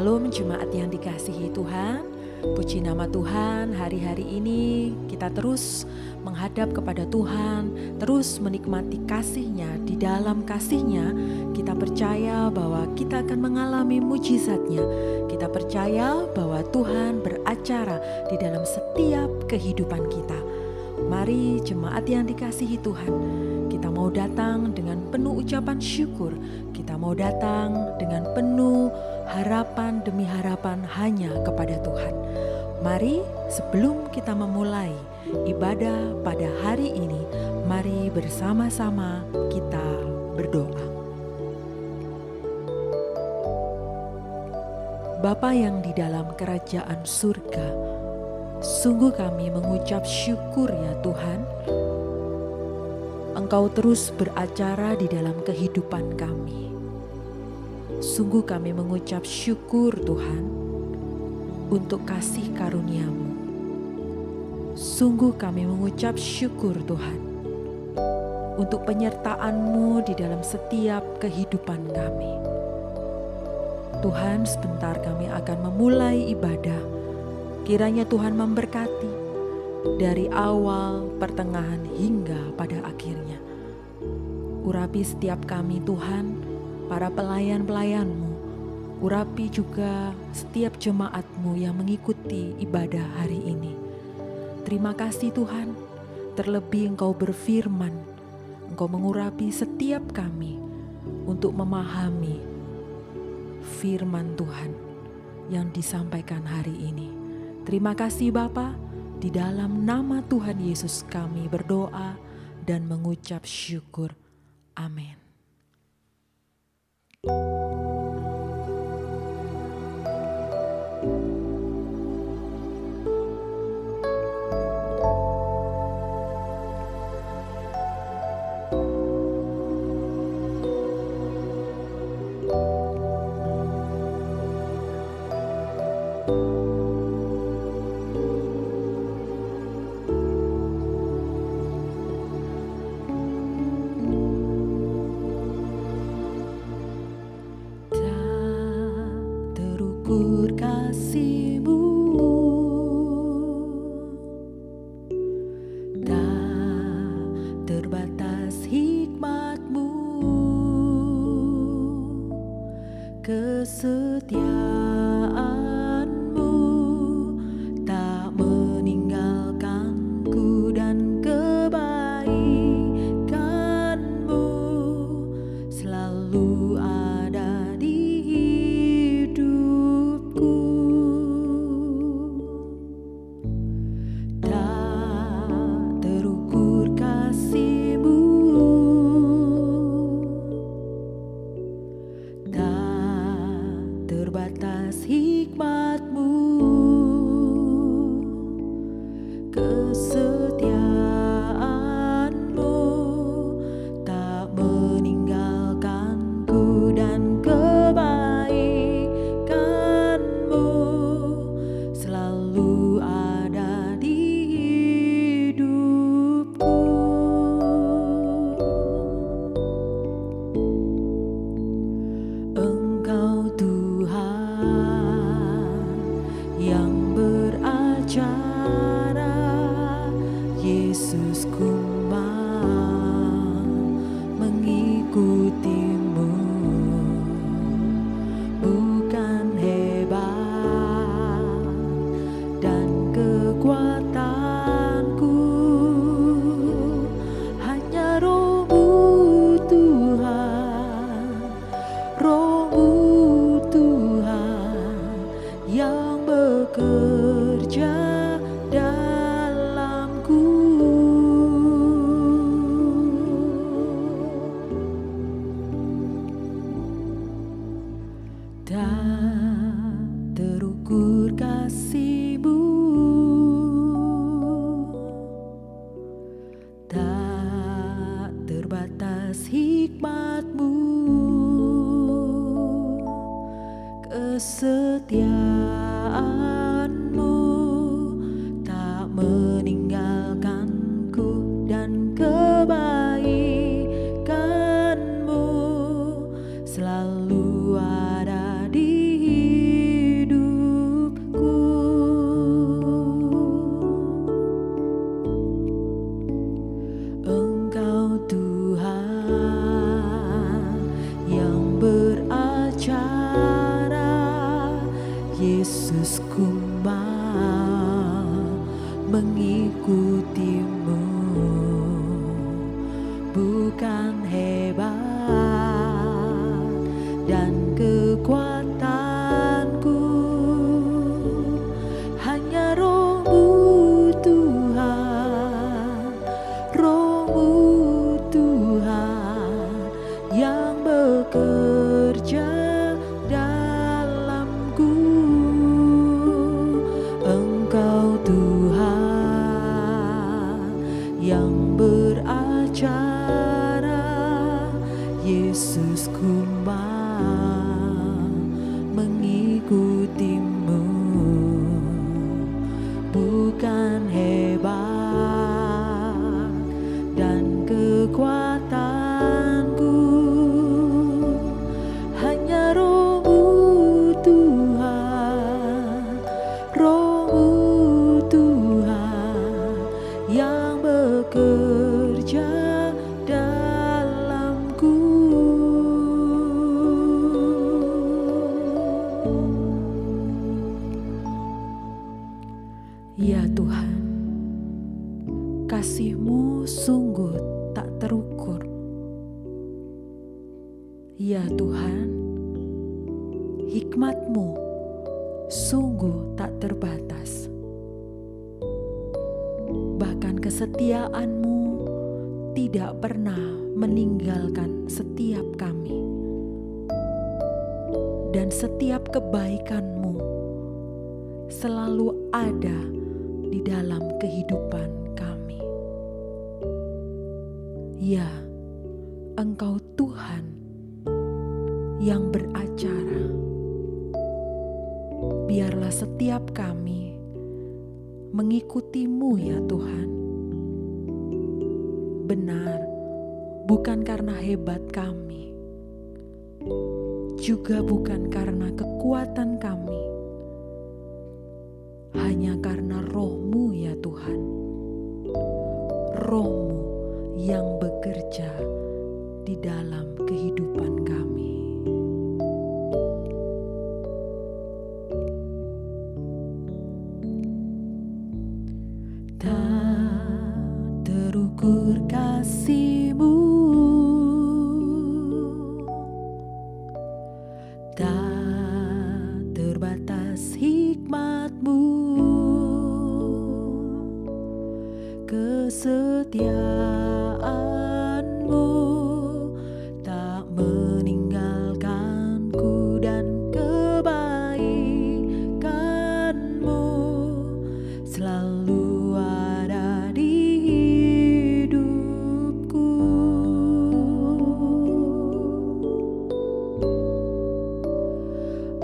Shalom jemaat yang dikasihi Tuhan. Puji nama Tuhan, hari-hari ini kita terus menghadap kepada Tuhan, terus menikmati kasih-Nya. Di dalam kasih-Nya kita percaya bahwa kita akan mengalami mujizat-Nya. Kita percaya bahwa Tuhan beracara di dalam setiap kehidupan kita. Mari jemaat yang dikasihi Tuhan, kita mau datang dengan penuh ucapan syukur. Kita mau datang dengan penuh harapan demi harapan hanya kepada Tuhan. Mari sebelum kita memulai ibadah pada hari ini, mari bersama-sama kita berdoa. Bapa yang di dalam kerajaan surga, sungguh kami mengucap syukur ya Tuhan. Engkau terus beracara di dalam kehidupan kami. Sungguh kami mengucap syukur Tuhan untuk kasih karunia-Mu. Sungguh kami mengucap syukur Tuhan untuk penyertaan-Mu di dalam setiap kehidupan kami. Tuhan, sebentar kami akan memulai ibadah. Kiranya Tuhan memberkati dari awal, pertengahan hingga pada akhirnya. Urapi setiap kami Tuhan, para pelayan-pelayan-Mu. Urapi juga setiap jemaat-Mu yang mengikuti ibadah hari ini. Terima kasih Tuhan, terlebih Engkau berfirman, Engkau mengurapi setiap kami untuk memahami firman Tuhan yang disampaikan hari ini. Terima kasih Bapa, di dalam nama Tuhan Yesus kami berdoa dan mengucap syukur. Amin. Terukur kasih-Mu, tak terbatas hikmat-Mu, kesetiaan-Mu tak meninggalkanku, dan kebaikan-Mu selalu ada di hidupku. Tak terukur kasih-Mu, tak terbatas hikmat-Mu, kesetiaan-Mu tak meninggalkanku, dan kebaikan-Mu selalu ada di hidupku. Engkau Tuhan yang beracara, Yesus ku mau mengikuti-Mu. Bukan hebat dan kekuatanku, hanya Roh-Mu Tuhan, Roh-Mu Tuhan yang bekerja dalamku. Tak terukur kasih-Mu, tak terbatas hikmat-Mu, kesetiaan-Mu tak meninggalkanku, dan kebaikan-Mu selalu ada di Yesus, ku mau mengikutimu, bukan hebat dan kekuatanku, hanya Roh-Mu Tuhan, Roh-Mu Tuhan yang bekerja dalamku. Engkau Tuhan yang beracara, Yesus, ku mau mengikutimu, bukan hebat dan kekuatanku, hanya Roh-Mu Tuhan, Roh-Mu Tuhan yang bekerja dalamku. Ya Tuhan, kasih-Mu sungguh tak terukur. Ya Tuhan, hikmat-Mu sungguh tak terbatas. Bahkan kesetiaan-Mu tidak pernah meninggalkan setiap kami. Dan setiap kebaikan-Mu selalu ada di dalam kehidupan kami. Ya, Engkau Tuhan yang beracara. Biarlah setiap kami mengikutimu ya Tuhan. Benar, bukan karena hebat kami, juga bukan karena kekuatan kami, hanya karena Roh-Mu ya Tuhan. Roh-Mu yang bekerja di dalam kehidupan kami. Tak terukur kasih-Mu, tak terbatas hikmat-Mu, kesetiaan-Mu tak meninggalkanku, dan kebaikan-Mu selalu ada di hidupku.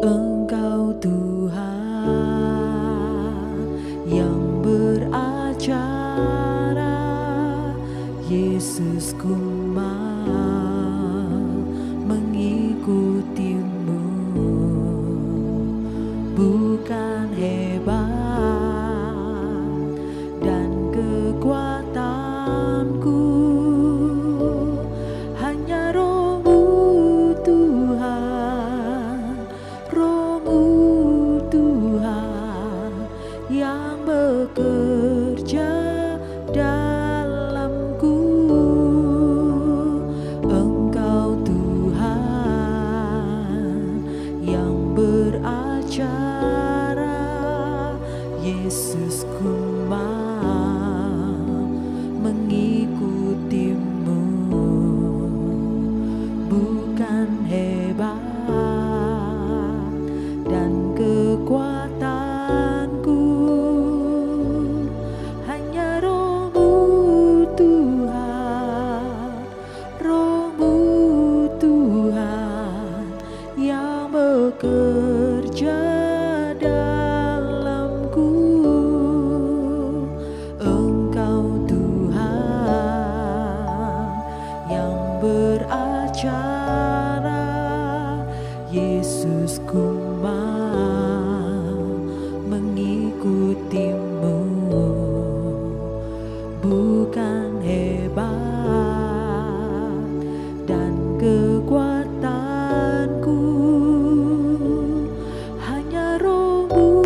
Engkau Tuhan yang beracara, Yesus, ku mau mengikutimu, bukan hebat dan kekuatanku, hanya Roh-Mu Tuhan, Roh-Mu Tuhan yang bekerja dalamku. Engkau Tuhan yang beracara, Yesus, ku mau mengikutimu, bukan hebat dan kekuatanku, hanya Roh-Mu Tuhan, Roh-Mu Tuhan yang bekerja dalamku. Engkau Tuhan yang beracara, Yesus, ku mau mengikutimu, bukan hebat dan kekuatanku, hanya Roh-Mu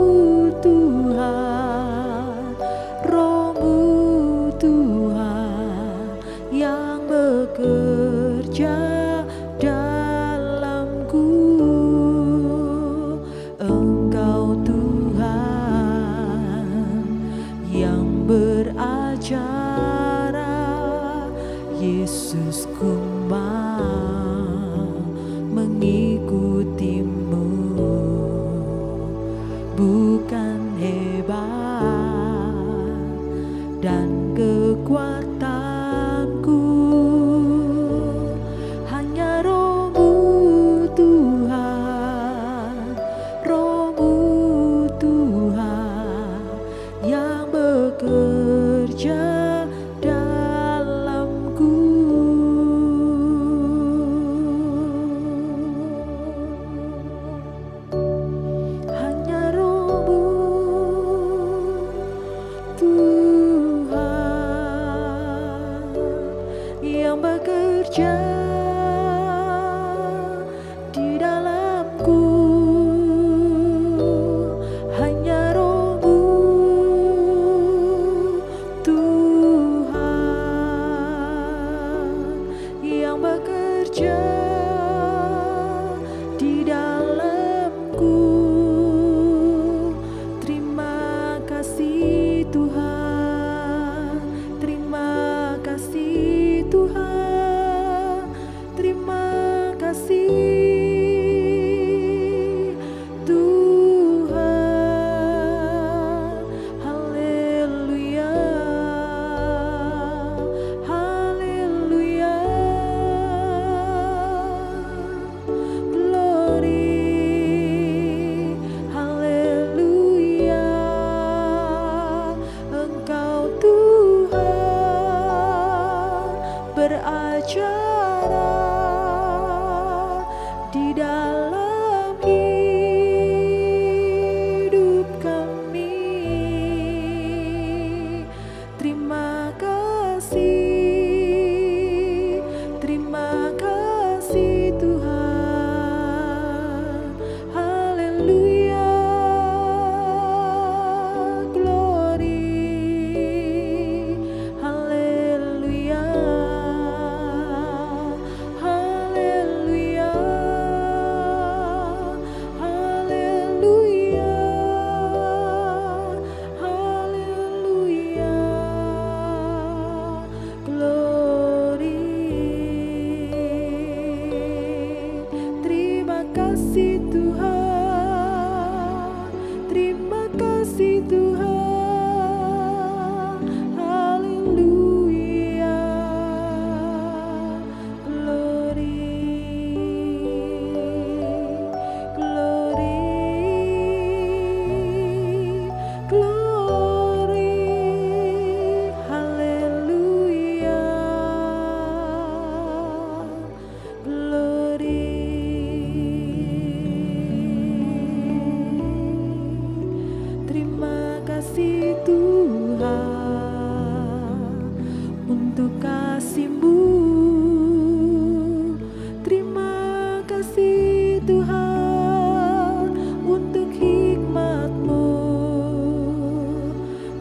mengikutimu, bukan hebat dan kekuatanku, hanya Roh-Mu Tuhan, Roh-Mu Tuhan yang bekerja dalamku. Hanya Roh-Mu Tuhan yang bekerja di dalamku. Hanya Roh-Mu Tuhan yang bekerja di dalamku. Terima kasih Tuhan, terima kasih Tuhan, terima kasih Tuhan. Haleluya, haleluya, glory, haleluya. Engkau Tuhan beracara di dalam hidup kami. Terima kasih Tuhan. Haleluya, glory, haleluya, haleluya, haleluya, haleluya, glory. Terima kasih Tuhan, terima kasih Tuhan. Haleluya, glory, glory, glory, haleluya, glory. Terima kasih Tuhan untuk kasih-Mu. Terima kasih Tuhan untuk hikmat-Mu.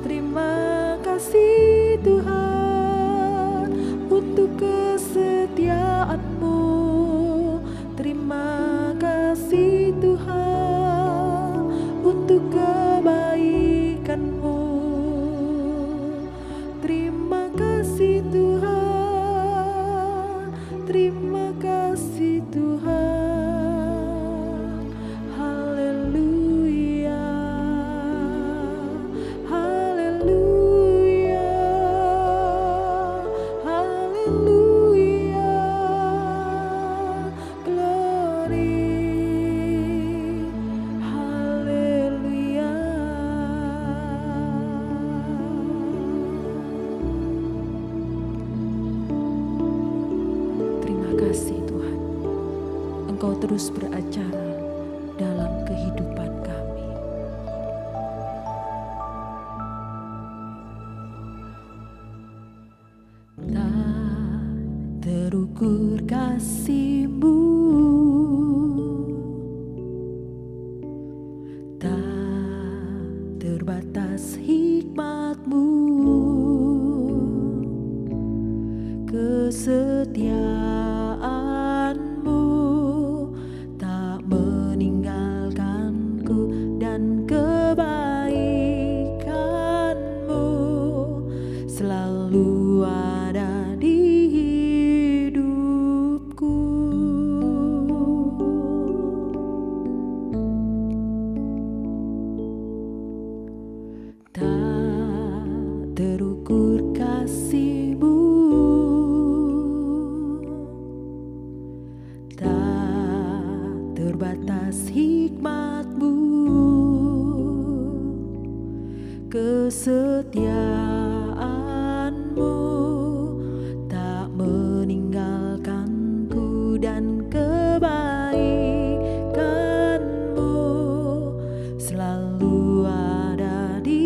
Terima kasih Tuhan untuk kesetiaan-Mu. Terima kasih Tuhan untuk kebaikan-Mu. Terima kasih Tuhan, terima kasih Tuhan. Haleluya, haleluya, haleluya, glory, haleluya. Terima kasih Tuhan, Engkau terus beracara dalam kehidupan kami. Tak terukur kasih-Mu, tak terbatas hikmat-Mu, kesetiaan-Mu tak meninggalkan terbatas hikmat-Mu, kesetiaan-Mu tak meninggalkanku, dan kebaikan-Mu selalu ada di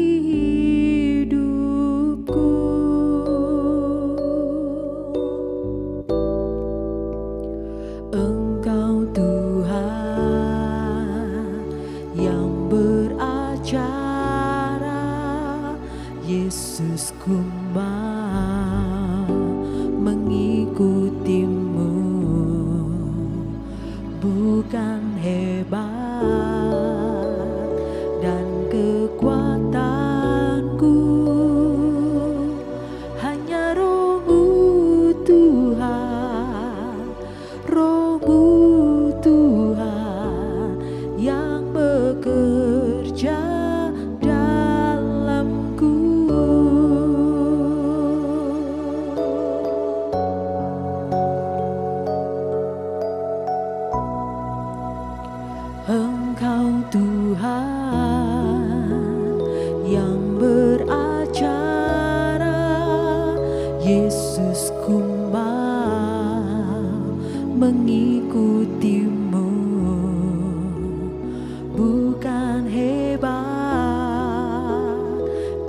hidupku. Engkau Tuhan yang beracara, Yesus, ku mau mengikuti-Mu, bukan hebat dan kekuatanku, hanya Roh-Mu Tuhan, Roh-Mu Tuhan yang bekerja dalamku. Engkau Tuhan yang beracara, Yesus, ku mau mengikuti-Mu, bukan hebat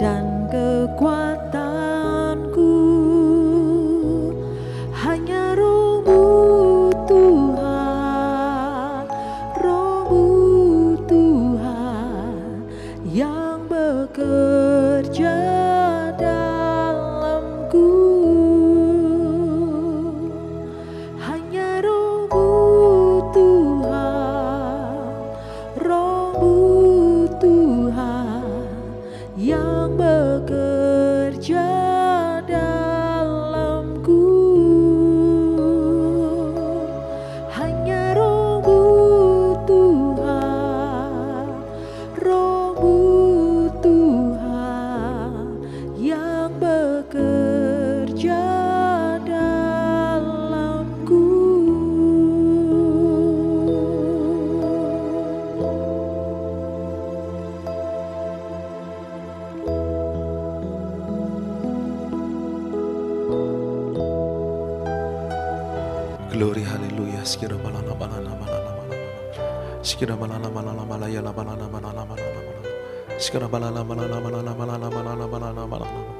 dan kekuatanku, hanya Roh-Mu Tuhan, Roh-Mu Tuhan yang bekerja dalamku, hanya Roh-Mu Tuhan, Roh-Mu Tuhan yang bekerja dalamku, hanya Roh-Mu Tuhan, Roh-Mu Tuhan yang bekerja dalamku. Glory, haleluya. Sekira balana balana balana balana. Sekira balana balana balaya la balana balana balana. Sekira balana balana balana balana balana balana balana.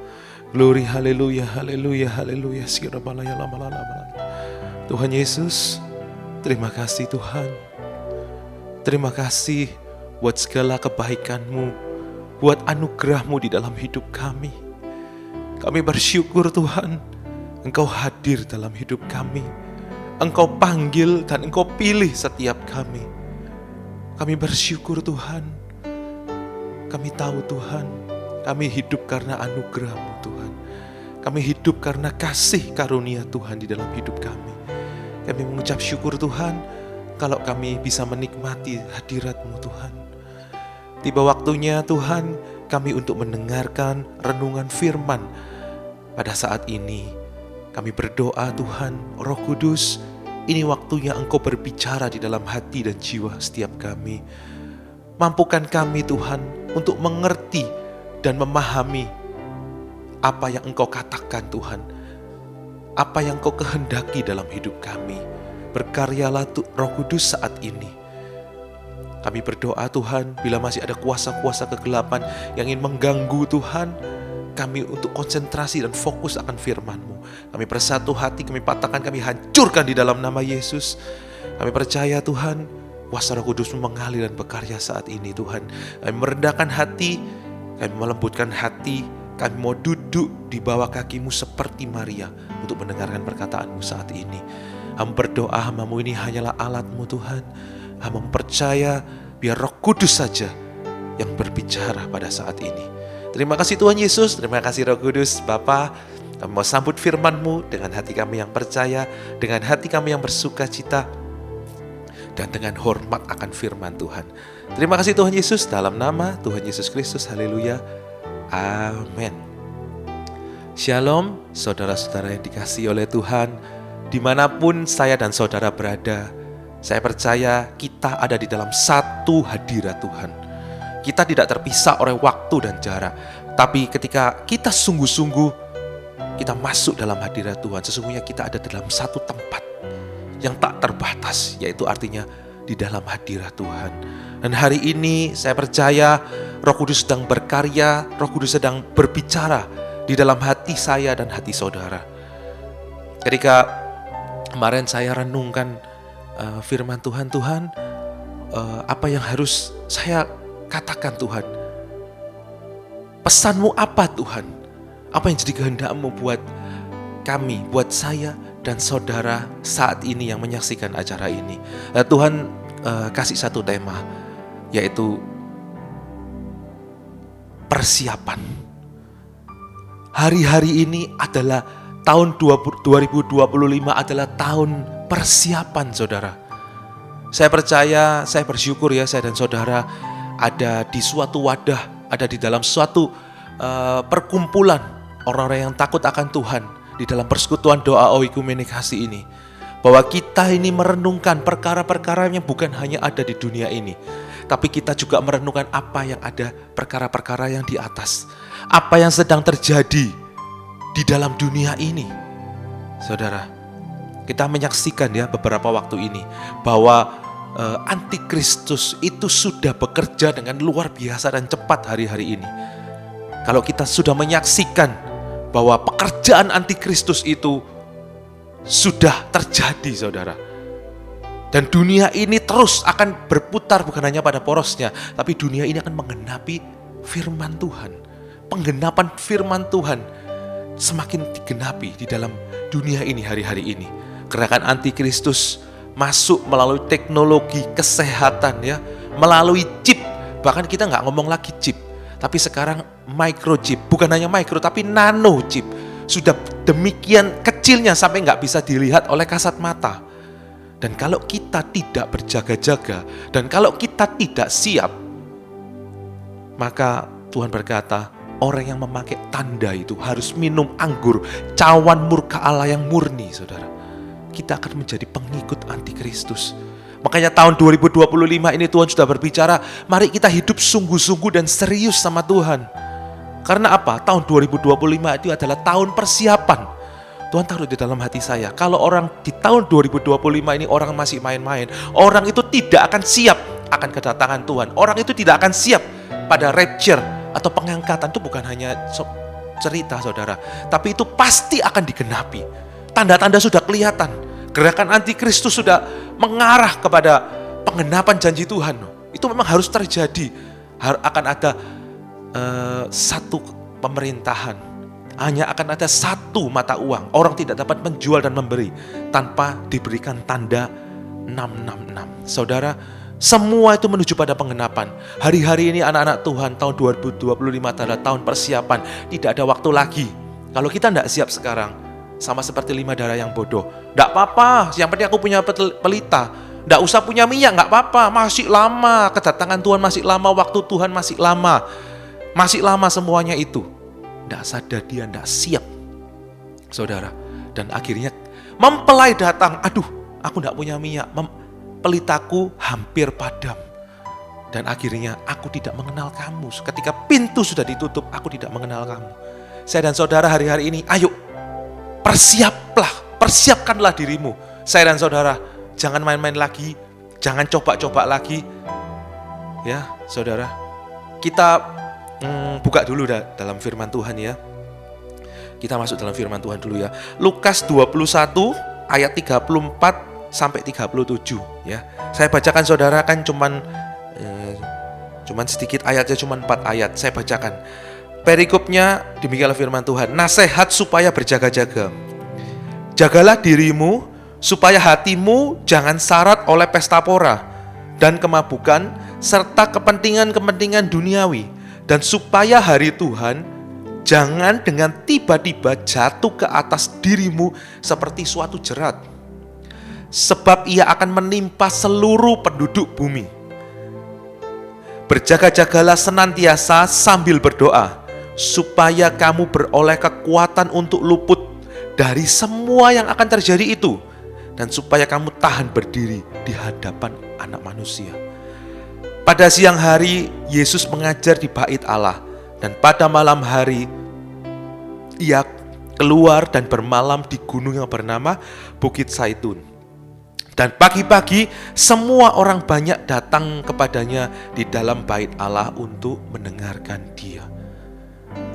Glory, haleluya, haleluya, haleluya. Sekira balaya la balana balana. Tuhan Yesus, terima kasih Tuhan. Terima kasih buat segala kebaikan-Mu, buat anugerah-Mu di dalam hidup kami. Kami bersyukur Tuhan, Engkau hadir dalam hidup kami. Engkau panggil dan Engkau pilih setiap kami. Kami bersyukur Tuhan. Kami tahu Tuhan, kami hidup karena anugerah-Mu Tuhan. Kami hidup karena kasih karunia Tuhan di dalam hidup kami. Kami mengucap syukur Tuhan, kalau kami bisa menikmati hadirat-Mu Tuhan. Tiba waktunya Tuhan, kami untuk mendengarkan renungan firman. Pada saat ini, kami berdoa Tuhan, Roh Kudus, ini waktunya Engkau berbicara di dalam hati dan jiwa setiap kami. Mampukan kami Tuhan untuk mengerti dan memahami apa yang Engkau katakan Tuhan. Apa yang Engkau kehendaki dalam hidup kami. Berkaryalah Roh Kudus saat ini. Kami berdoa Tuhan, bila masih ada kuasa-kuasa kegelapan yang ingin mengganggu Tuhan, kami untuk konsentrasi dan fokus akan firman-Mu. Kami bersatu hati, kami patahkan, kami hancurkan di dalam nama Yesus. Kami percaya Tuhan, kuasa Roh Kudus-Mu mengalir dan bekarya saat ini Tuhan. Kami merendahkan hati, kami melembutkan hati, kami mau duduk di bawah kaki-Mu seperti Maria untuk mendengarkan perkataan-Mu saat ini. Hamba berdoa, hamba-Mu ini hanyalah alat-Mu Tuhan. Hamba percaya biar Roh Kudus saja yang berbicara pada saat ini. Terima kasih Tuhan Yesus, terima kasih Roh Kudus. Bapa, kami mau sambut firman-Mu dengan hati kami yang percaya, dengan hati kami yang bersuka cita, dan dengan hormat akan firman Tuhan. Terima kasih Tuhan Yesus, dalam nama Tuhan Yesus Kristus, haleluya, amin. Shalom, saudara-saudara yang dikasihi oleh Tuhan, dimanapun saya dan saudara berada, Saya percaya kita ada di dalam satu hadirat Tuhan. Kita tidak terpisah oleh waktu dan jarak. Tapi ketika kita sungguh-sungguh, kita masuk dalam hadirat Tuhan, sesungguhnya kita ada dalam satu tempat yang tak terbatas, yaitu artinya di dalam hadirat Tuhan. Dan hari ini saya percaya Roh Kudus sedang berkarya, Roh Kudus sedang berbicara di dalam hati saya dan hati saudara. Ketika kemarin saya renungkan firman Tuhan, apa yang harus saya katakan Tuhan? Pesanmu apa Tuhan? Apa yang jadi kehendak-Mu buat kami, buat saya dan saudara saat ini yang menyaksikan acara ini? Tuhan kasih satu tema, yaitu persiapan. Hari-hari ini adalah tahun 2025 adalah tahun persiapan saudara. Saya percaya, saya bersyukur ya, saya dan saudara ada di suatu wadah, ada di dalam suatu perkumpulan orang-orang yang takut akan Tuhan, di dalam persekutuan doa oikumenik kasih ini, bahwa kita ini merenungkan perkara-perkara yang bukan hanya ada di dunia ini, tapi kita juga merenungkan apa yang ada, perkara-perkara yang di atas, apa yang sedang terjadi di dalam dunia ini. Saudara, kita menyaksikan ya beberapa waktu ini bahwa antikristus itu sudah bekerja dengan luar biasa dan cepat hari-hari ini. Kalau kita sudah menyaksikan bahwa pekerjaan antikristus itu sudah terjadi saudara. Dan dunia ini terus akan berputar bukan hanya pada porosnya, tapi dunia ini akan menggenapi firman Tuhan. Penggenapan firman Tuhan semakin digenapi di dalam dunia ini hari-hari ini. Gerakan antikristus masuk melalui teknologi kesehatan ya, melalui chip. Bahkan kita nggak ngomong lagi chip, tapi sekarang microchip. Bukan hanya micro, tapi nano chip. Sudah demikian kecilnya sampai nggak bisa dilihat oleh kasat mata. Dan kalau kita tidak berjaga-jaga, dan kalau kita tidak siap, maka Tuhan berkata, orang yang memakai tanda itu harus minum anggur cawan murka Allah yang murni, saudara. Kita akan menjadi pengikut antikristus. Makanya tahun 2025 ini Tuhan sudah berbicara, mari kita hidup sungguh-sungguh dan serius sama Tuhan. Karena apa? Tahun 2025 itu adalah tahun persiapan. Tuhan taruh di dalam hati saya, kalau orang di tahun 2025 ini orang masih main-main, orang itu tidak akan siap akan kedatangan Tuhan. Orang itu tidak akan siap pada rapture atau pengangkatan. Itu bukan hanya cerita saudara, tapi itu pasti akan digenapi. Tanda-tanda sudah kelihatan. Gerakan antikristus sudah mengarah kepada penggenapan janji Tuhan. Itu memang harus terjadi. Akan ada satu pemerintahan. Hanya akan ada satu mata uang. Orang tidak dapat menjual dan memberi tanpa diberikan tanda 666. Saudara, semua itu menuju pada penggenapan. Hari-hari ini anak-anak Tuhan, tahun 2025 adalah tahun persiapan. Tidak ada waktu lagi. Kalau kita tidak siap sekarang, sama seperti 5 darah yang bodoh. Tidak apa-apa, yang penting aku punya pelita. Tidak usah punya minyak, tidak apa-apa. Masih lama, kedatangan Tuhan masih lama, waktu Tuhan masih lama. Masih lama semuanya itu. Tidak sadar dia tidak siap, saudara. Dan akhirnya mempelai datang. Aduh, aku tidak punya minyak. Pelitaku hampir padam. Dan akhirnya aku tidak mengenal kamu. Ketika pintu sudah ditutup, aku tidak mengenal kamu. Saya dan saudara hari-hari ini, ayo persiapkanlah dirimu. Saya dan saudara, jangan main-main lagi, jangan coba-coba lagi. Ya, saudara, kita buka dulu dalam firman Tuhan ya. Kita masuk dalam firman Tuhan dulu ya. Lukas 21 ayat 34 sampai 37 ya. Saya bacakan saudara, kan cuman sedikit ayatnya, cuman 4 ayat. Saya bacakan. Perikopnya demikianlah firman Tuhan. Nasihat supaya berjaga-jaga. Jagalah dirimu supaya hatimu jangan syarat oleh pesta pora dan kemabukan serta kepentingan-kepentingan duniawi. Dan supaya hari Tuhan jangan dengan tiba-tiba jatuh ke atas dirimu seperti suatu jerat. Sebab ia akan menimpa seluruh penduduk bumi. Berjaga-jagalah senantiasa sambil berdoa, supaya kamu beroleh kekuatan untuk luput dari semua yang akan terjadi itu, dan supaya kamu tahan berdiri di hadapan Anak Manusia. Pada siang hari Yesus mengajar di bait Allah, dan pada malam hari Ia keluar dan bermalam di gunung yang bernama Bukit Zaitun. Dan pagi-pagi semua orang banyak datang kepadanya di dalam bait Allah untuk mendengarkan Dia.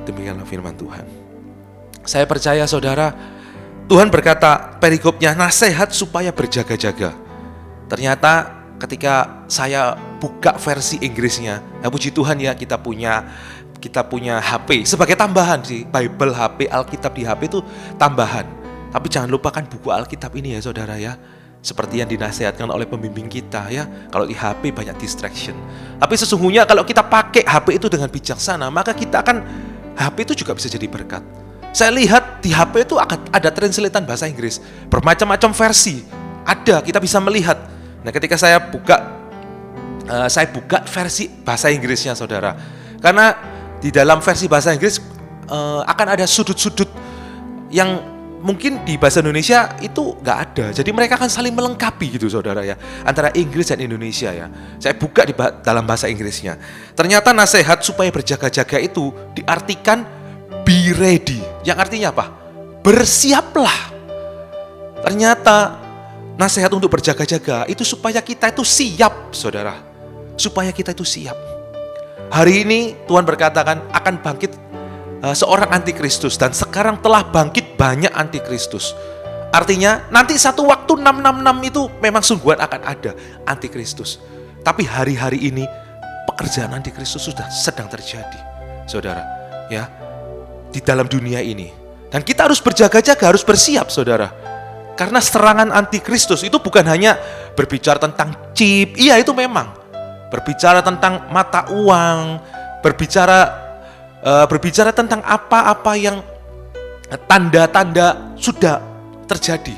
Demikianlah firman Tuhan. Saya percaya saudara, Tuhan berkata perikopnya nasihat supaya berjaga-jaga. Ternyata ketika saya buka versi Inggrisnya, ya puji Tuhan ya, kita punya HP sebagai tambahan sih. Bible HP, Alkitab di HP itu tambahan. Tapi jangan lupakan buku Alkitab ini ya saudara ya. Seperti yang dinasihatkan oleh pembimbing kita ya. Kalau di HP banyak distraction. Tapi sesungguhnya kalau kita pakai HP itu dengan bijaksana, maka kita akan, HP itu juga bisa jadi berkat. Saya lihat di HP itu akan ada translatean bahasa Inggris. Bermacam-macam versi. Ada, kita bisa melihat. Nah ketika saya buka versi bahasa Inggrisnya saudara. Karena di dalam versi bahasa Inggris akan ada sudut-sudut yang mungkin di bahasa Indonesia itu nggak ada. Jadi mereka akan saling melengkapi gitu saudara ya, antara Inggris dan Indonesia ya. Saya buka dalam bahasa Inggrisnya. Ternyata nasihat supaya berjaga-jaga itu diartikan be ready. Yang artinya apa? Bersiaplah. Ternyata nasihat untuk berjaga-jaga itu supaya kita itu siap saudara. Supaya kita itu siap. Hari ini Tuhan berkatakan akan bangkit seorang antikristus, dan sekarang telah bangkit banyak antikristus. Artinya nanti satu waktu 666 itu memang sungguhan akan ada antikristus. Tapi hari-hari ini pekerjaan antikristus sudah sedang terjadi, saudara, ya, di dalam dunia ini. Dan kita harus berjaga-jaga, harus bersiap, saudara. Karena serangan antikristus itu bukan hanya berbicara tentang chip, iya itu memang. Berbicara tentang mata uang, berbicara tentang apa-apa yang tanda-tanda sudah terjadi,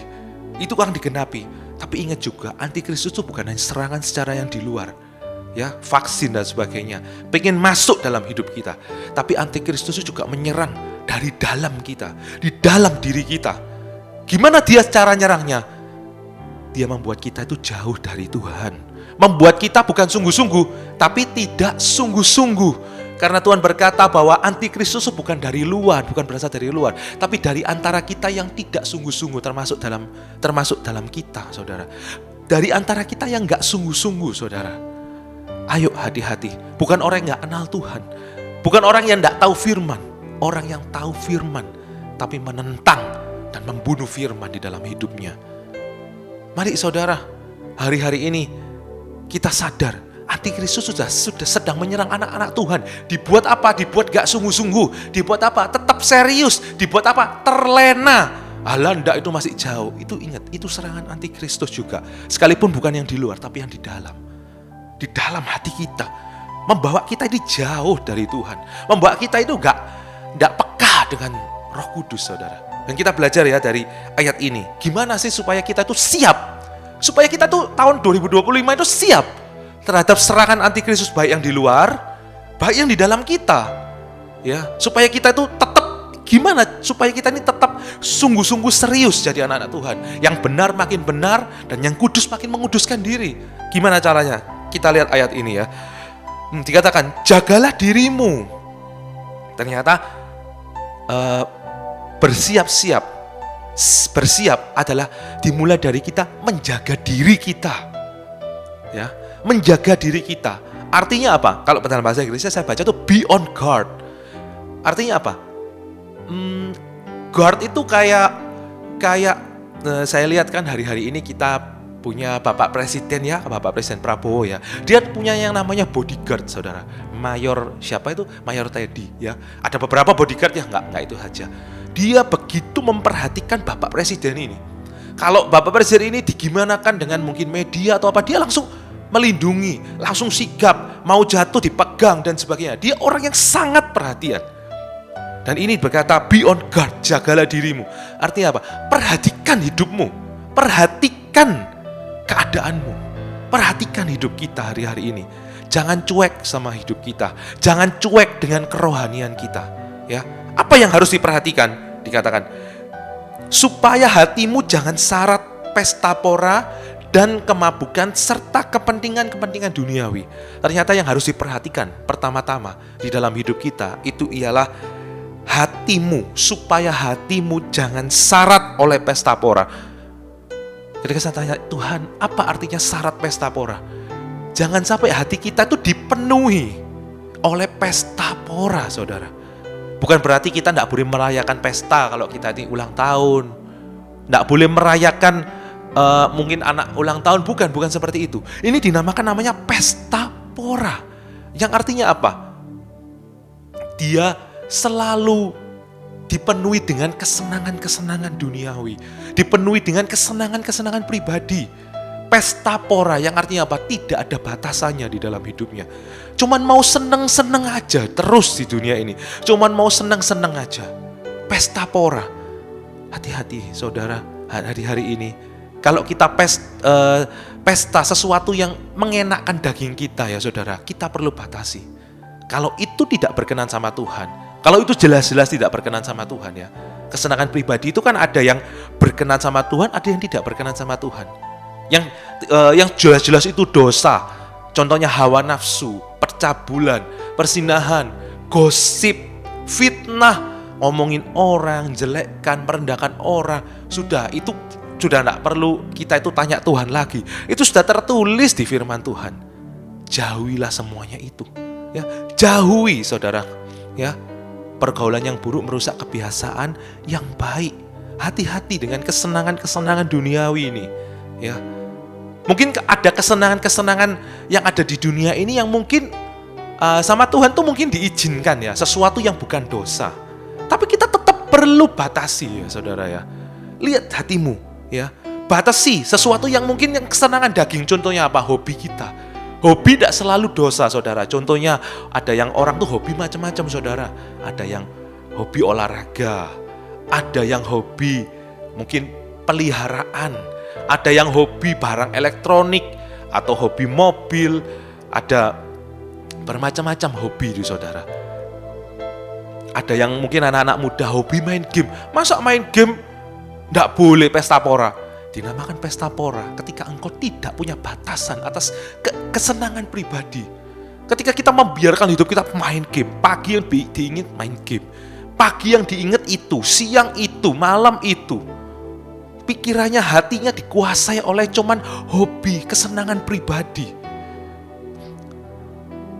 itu akan digenapi. Tapi ingat juga, antikristus itu bukan hanya serangan secara yang di luar, ya, vaksin dan sebagainya, pengen masuk dalam hidup kita. Tapi antikristus itu juga menyerang dari dalam kita, di dalam diri kita. Gimana dia cara nyerangnya? Dia membuat kita itu jauh dari Tuhan, membuat kita bukan sungguh-sungguh, tapi tidak sungguh-sungguh. Karena Tuhan berkata bahwa antikristus bukan dari luar, bukan berasal dari luar, tapi dari antara kita yang tidak sungguh-sungguh, termasuk dalam kita, saudara. Dari antara kita yang nggak sungguh-sungguh, saudara. Ayo hati-hati, bukan orang yang nggak kenal Tuhan, bukan orang yang nggak tahu firman, orang yang tahu firman, tapi menentang dan membunuh firman di dalam hidupnya. Mari saudara, hari-hari ini kita sadar, antikristus sudah sedang menyerang anak-anak Tuhan. Dibuat apa? Dibuat gak sungguh-sungguh. Dibuat apa? Tetap serius. Dibuat apa? Terlena. Ndak itu masih jauh. Itu ingat, itu serangan antikristus juga. Sekalipun bukan yang di luar, tapi yang di dalam. Di dalam hati kita. Membawa kita ini jauh dari Tuhan. Membawa kita itu gak peka dengan Roh Kudus, saudara. Dan kita belajar ya dari ayat ini. Gimana sih supaya kita itu siap? Supaya kita tuh tahun 2025 itu siap terhadap serangan antikristus, baik yang di luar, baik yang di dalam kita, ya, supaya kita itu tetap, gimana supaya kita ini tetap sungguh-sungguh serius jadi anak-anak Tuhan, yang benar makin benar dan yang kudus makin menguduskan diri. Gimana caranya? Kita lihat ayat ini ya. Dikatakan jagalah dirimu. Ternyata bersiap adalah dimulai dari kita menjaga diri kita, ya. Menjaga diri kita. Artinya apa? Kalau dalam bahasa Inggrisnya saya baca itu be on guard. Artinya apa? Guard itu kayak saya lihat kan hari-hari ini kita punya Bapak Presiden ya, Bapak Presiden Prabowo ya. Dia punya yang namanya bodyguard, saudara. Mayor siapa itu? Mayor Teddy ya. Ada beberapa bodyguard ya, enggak itu saja. Dia begitu memperhatikan Bapak Presiden ini. Kalau Bapak Presiden ini digimanakan dengan mungkin media atau apa, dia langsung melindungi, langsung sigap, mau jatuh dipegang dan sebagainya. Dia orang yang sangat perhatian. Dan ini berkata be on guard, jagalah dirimu. Artinya apa? Perhatikan hidupmu, perhatikan keadaanmu, perhatikan hidup kita hari-hari ini. Jangan cuek sama hidup kita, jangan cuek dengan kerohanian kita. Ya, apa yang harus diperhatikan? Dikatakan supaya hatimu jangan syarat pesta pora, dan kemabukan serta kepentingan-kepentingan duniawi. Ternyata yang harus diperhatikan pertama-tama di dalam hidup kita itu ialah hatimu, supaya hatimu jangan syarat oleh pesta pora. Ketika saya tanya, Tuhan, apa artinya syarat pesta pora? Jangan sampai hati kita itu dipenuhi oleh pesta pora, saudara. Bukan berarti kita tidak boleh merayakan pesta kalau kita ini ulang tahun. Tidak boleh merayakan mungkin anak ulang tahun, bukan seperti itu. Ini dinamakan namanya pesta pora. Yang artinya apa? Dia selalu dipenuhi dengan kesenangan-kesenangan duniawi, dipenuhi dengan kesenangan-kesenangan pribadi. Pesta pora yang artinya apa? Tidak ada batasannya di dalam hidupnya. Cuman mau seneng-seneng aja terus di dunia ini. Cuman mau seneng-seneng aja. Pesta pora. Hati-hati saudara, hari-hari ini kalau kita pesta sesuatu yang mengenakkan daging kita ya saudara, kita perlu batasi. Kalau itu tidak berkenan sama Tuhan, kalau itu jelas-jelas tidak berkenan sama Tuhan ya. Kesenangan pribadi itu kan ada yang berkenan sama Tuhan, ada yang tidak berkenan sama Tuhan. Yang jelas-jelas itu dosa. Contohnya hawa nafsu, percabulan, persinahan, gosip, fitnah, ngomongin orang, jelekkan, merendahkan orang. Sudah tidak perlu kita itu tanya Tuhan lagi. Itu sudah tertulis di firman Tuhan. Jauhilah semuanya itu. Ya, jauhi saudara. Ya, pergaulan yang buruk merusak kebiasaan yang baik. Hati-hati dengan kesenangan-kesenangan duniawi ini. Ya, mungkin ada kesenangan-kesenangan yang ada di dunia ini yang mungkin sama Tuhan tuh mungkin diizinkan ya, sesuatu yang bukan dosa. Tapi kita tetap perlu batasi ya saudara ya. Lihat hatimu ya, batasi sesuatu yang mungkin yang kesenangan daging. Contohnya apa? Hobi kita. Hobi tidak selalu dosa saudara. Contohnya ada yang orang tuh hobi macam-macam saudara. Ada yang hobi olahraga, ada yang hobi mungkin peliharaan, ada yang hobi barang elektronik atau hobi mobil, ada bermacam-macam hobi itu saudara. Ada yang mungkin anak-anak muda hobi main game. Masa main game tidak boleh pesta pora? Dinamakan pesta pora ketika engkau tidak punya batasan atas kesenangan pribadi. Ketika kita membiarkan hidup kita main game, pagi yang diingat main game, pagi yang diingat itu, siang itu, malam itu. Pikirannya, hatinya dikuasai oleh cuman hobi, kesenangan pribadi.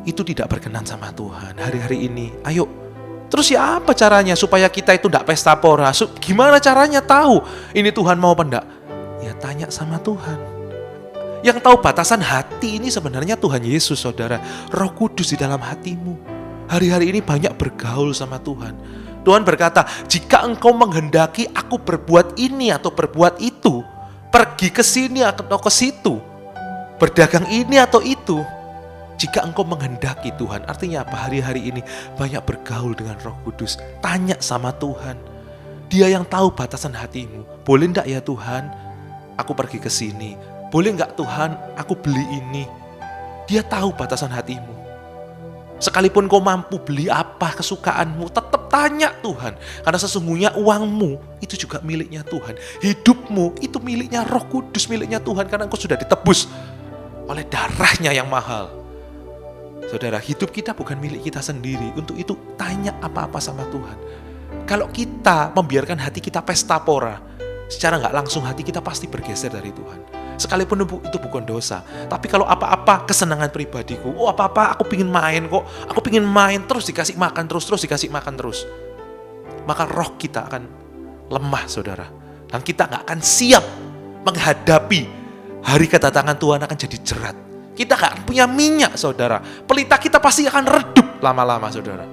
Itu tidak berkenan sama Tuhan. Hari-hari ini, ayo. Terus ya apa caranya supaya kita itu tidak pesta pora? Gimana caranya tahu ini Tuhan mau apa enggak? Ya tanya sama Tuhan. Yang tahu batasan hati ini sebenarnya Tuhan Yesus saudara. Roh Kudus di dalam hatimu. Hari-hari ini banyak bergaul sama Tuhan. Tuhan berkata, jika engkau menghendaki aku berbuat ini atau berbuat itu, pergi ke sini atau ke situ, berdagang ini atau itu, jika engkau menghendaki Tuhan, artinya apa? Hari-hari ini banyak bergaul dengan Roh Kudus. Tanya sama Tuhan. Dia yang tahu batasan hatimu. Boleh enggak ya Tuhan, aku pergi ke sini? Boleh enggak Tuhan, aku beli ini? Dia tahu batasan hatimu. Sekalipun kau mampu beli apa kesukaanmu, tetap tanya Tuhan. Karena sesungguhnya uangmu itu juga miliknya Tuhan. Hidupmu itu miliknya Roh Kudus, miliknya Tuhan. Karena engkau sudah ditebus oleh darahnya yang mahal. Saudara, hidup kita bukan milik kita sendiri. Untuk itu tanya apa-apa sama Tuhan. Kalau kita membiarkan hati kita pesta pora, secara gak langsung hati kita pasti bergeser dari Tuhan. Sekalipun itu bukan dosa. Tapi kalau apa-apa kesenangan pribadiku, oh apa-apa aku pingin main kok, aku pingin main terus dikasih makan terus dikasih makan terus, maka roh kita akan lemah saudara. Dan kita gak akan siap menghadapi hari kedatangan Tuhan akan jadi jerat. Kita gak akan punya minyak saudara. Pelita kita pasti akan redup lama-lama saudara.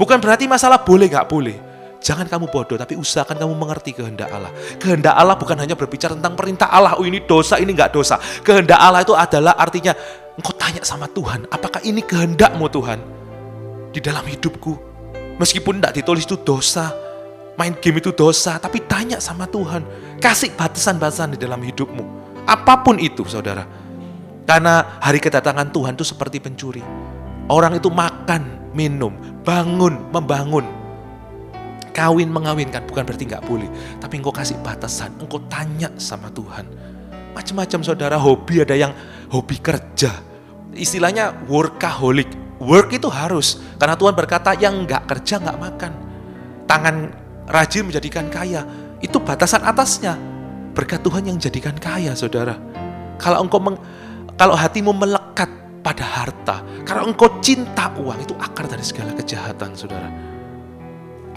Bukan berarti masalah boleh gak boleh. Jangan kamu bodoh, tapi usahakan kamu mengerti kehendak Allah. Kehendak Allah bukan hanya berbicara tentang perintah Allah. Oh ini dosa, ini gak dosa. Kehendak Allah itu adalah artinya engkau tanya sama Tuhan. Apakah ini kehendakmu Tuhan? Di dalam hidupku. Meskipun tidak ditulis itu dosa. Main game itu dosa. Tapi tanya sama Tuhan. Kasih batasan-batasan di dalam hidupmu. Apapun itu saudara. Karena hari kedatangan Tuhan itu seperti pencuri. Orang itu makan, minum, bangun, membangun. mengawinkan bukan berarti nggak boleh. Tapi engkau kasih batasan, engkau tanya sama Tuhan. Macam-macam saudara, hobi, ada yang hobi kerja. Istilahnya workaholic. Work itu harus, karena Tuhan berkata yang nggak kerja nggak makan. Tangan rajin menjadikan kaya, itu batasan atasnya. Berkat Tuhan yang jadikan kaya saudara. Kalau hatimu melekat pada harta, kalau engkau cinta uang, itu akar dari segala kejahatan saudara.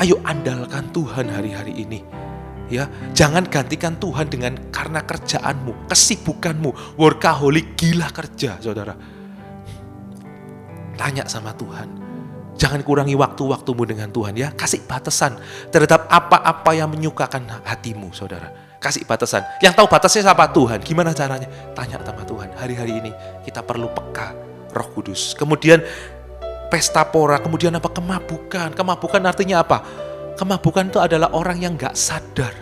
Ayo andalkan Tuhan hari-hari ini. Ya, jangan gantikan Tuhan dengan karena kerjaanmu, kesibukanmu, workaholic, gila kerja saudara. Tanya sama Tuhan. Jangan kurangi waktu-waktumu dengan Tuhan ya. Kasih batasan terhadap apa-apa yang menyukakan hatimu saudara. Kasih batasan. Yang tahu batasnya siapa? Tuhan. Gimana caranya? Tanya sama Tuhan. Hari-hari ini kita perlu peka Roh Kudus. Kemudian pesta pora. Kemudian apa? Kemabukan. Kemabukan artinya apa? Kemabukan itu adalah orang yang gak sadar.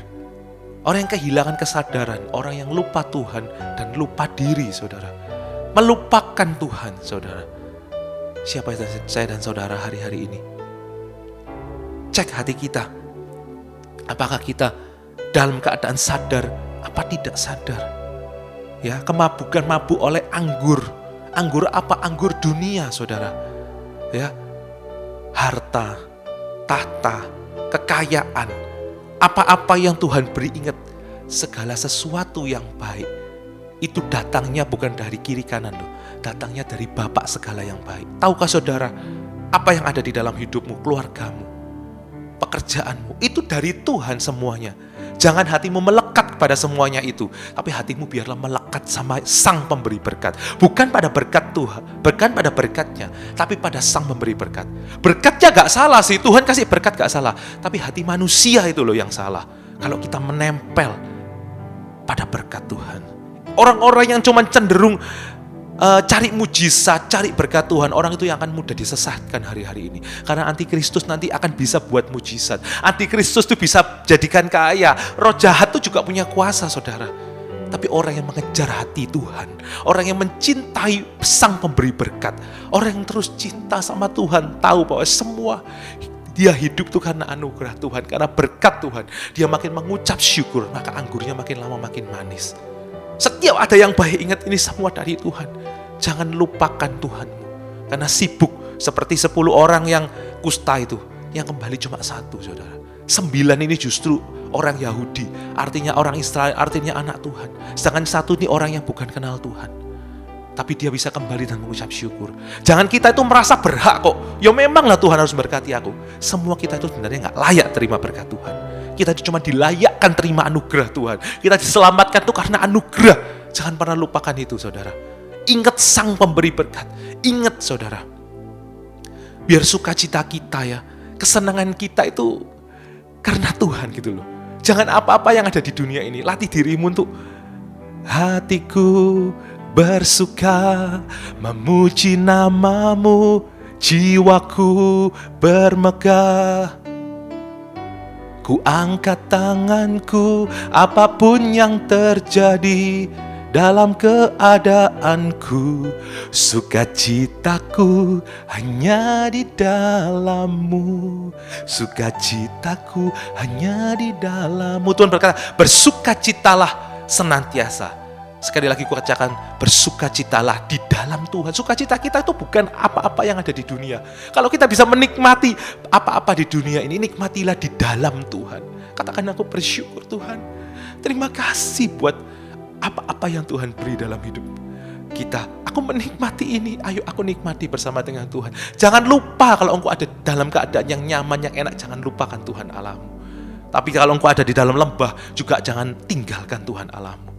Orang yang kehilangan kesadaran. Orang yang lupa Tuhan dan lupa diri saudara. Melupakan Tuhan saudara. Siapa saya dan saudara hari-hari ini? Cek hati kita. Apakah kita dalam keadaan sadar apa tidak sadar? Ya, kemabukan, mabuk oleh anggur. Anggur apa? Anggur dunia saudara. Ya. Harta, tahta, kekayaan, apa-apa yang Tuhan beri, ingat, segala sesuatu yang baik itu datangnya bukan dari kiri kanan loh. Datangnya dari Bapa segala yang baik. Tahukah saudara, apa yang ada di dalam hidupmu, keluargamu, pekerjaanmu, itu dari Tuhan semuanya. Jangan hatimu melekat pada semuanya itu, tapi hatimu biarlah melekat sama Sang Pemberi berkat. Bukan pada berkat Tuhan, bukan pada berkatnya, tapi pada Sang Pemberi berkat. Berkatnya gak salah sih, Tuhan kasih berkat gak salah, tapi hati manusia itu loh yang salah. Kalau kita menempel pada berkat Tuhan. Orang-orang yang cuma cenderung cari mujizat, cari berkat Tuhan, orang itu yang akan mudah disesatkan hari-hari ini. Karena antikristus nanti akan bisa buat mujizat. Antikristus itu bisa jadikan kaya. Roh jahat itu juga punya kuasa saudara. Tapi orang yang mengejar hati Tuhan, orang yang mencintai Sang Pemberi berkat, orang yang terus cinta sama Tuhan, tahu bahwa semua dia hidup itu karena anugerah Tuhan, karena berkat Tuhan. Dia makin mengucap syukur, maka anggurnya makin lama makin manis. Setiap ada yang baik, ingat ini semua dari Tuhan. Jangan lupakan Tuhanmu. Karena sibuk seperti 10 orang yang kusta itu. Yang kembali cuma 1 saudara. 9 ini justru orang Yahudi. Artinya orang Israel, artinya anak Tuhan. Sedangkan 1 ini orang yang bukan kenal Tuhan. Tapi dia bisa kembali dan mengucap syukur. Jangan kita itu merasa berhak kok. Ya memanglah Tuhan harus berkati aku. Semua kita itu sebenarnya gak layak terima berkat Tuhan. Kita cuma dilayakkan terima anugerah Tuhan. Kita diselamatkan itu karena anugerah. Jangan pernah lupakan itu saudara. Ingat Sang Pemberi berkat. Ingat saudara. Biar sukacita kita ya, kesenangan kita itu karena Tuhan gitu loh. Jangan apa-apa yang ada di dunia ini. Latih dirimu untuk hatiku bersuka memuji namamu, jiwaku bermegah. Ku angkat tanganku apapun yang terjadi dalam keadaanku. Sukacitaku hanya di dalam-Mu. Sukacitaku hanya di dalam-Mu. Tuhan berkata, bersukacitalah senantiasa. Sekali lagi ku katakan, bersukacitalah di dalam Tuhan. Sukacita kita itu bukan apa-apa yang ada di dunia. Kalau kita bisa menikmati apa-apa di dunia ini, nikmatilah di dalam Tuhan. Katakan, aku bersyukur Tuhan. Terima kasih buat apa-apa yang Tuhan beri dalam hidup kita. Aku menikmati ini, ayo aku nikmati bersama dengan Tuhan. Jangan lupa kalau engkau ada dalam keadaan yang nyaman, yang enak, jangan lupakan Tuhan Allahmu. Tapi kalau engkau ada di dalam lembah, juga jangan tinggalkan Tuhan Allahmu.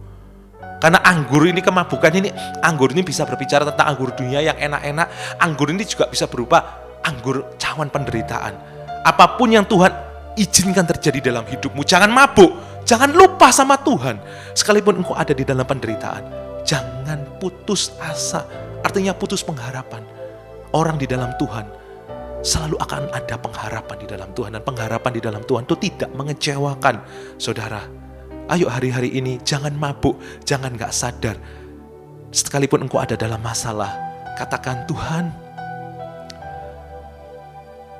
Karena anggur ini, kemabukan ini, anggur ini bisa berbicara tentang anggur dunia yang enak-enak. Anggur ini juga bisa berupa anggur cawan penderitaan. Apapun yang Tuhan izinkan terjadi dalam hidupmu, jangan mabuk, jangan lupa sama Tuhan. Sekalipun engkau ada di dalam penderitaan, jangan putus asa, artinya putus pengharapan. Orang di dalam Tuhan selalu akan ada pengharapan di dalam Tuhan. Dan pengharapan di dalam Tuhan itu tidak mengecewakan saudara. Ayo hari-hari ini jangan mabuk, jangan gak sadar. Sekalipun engkau ada dalam masalah, katakan, Tuhan,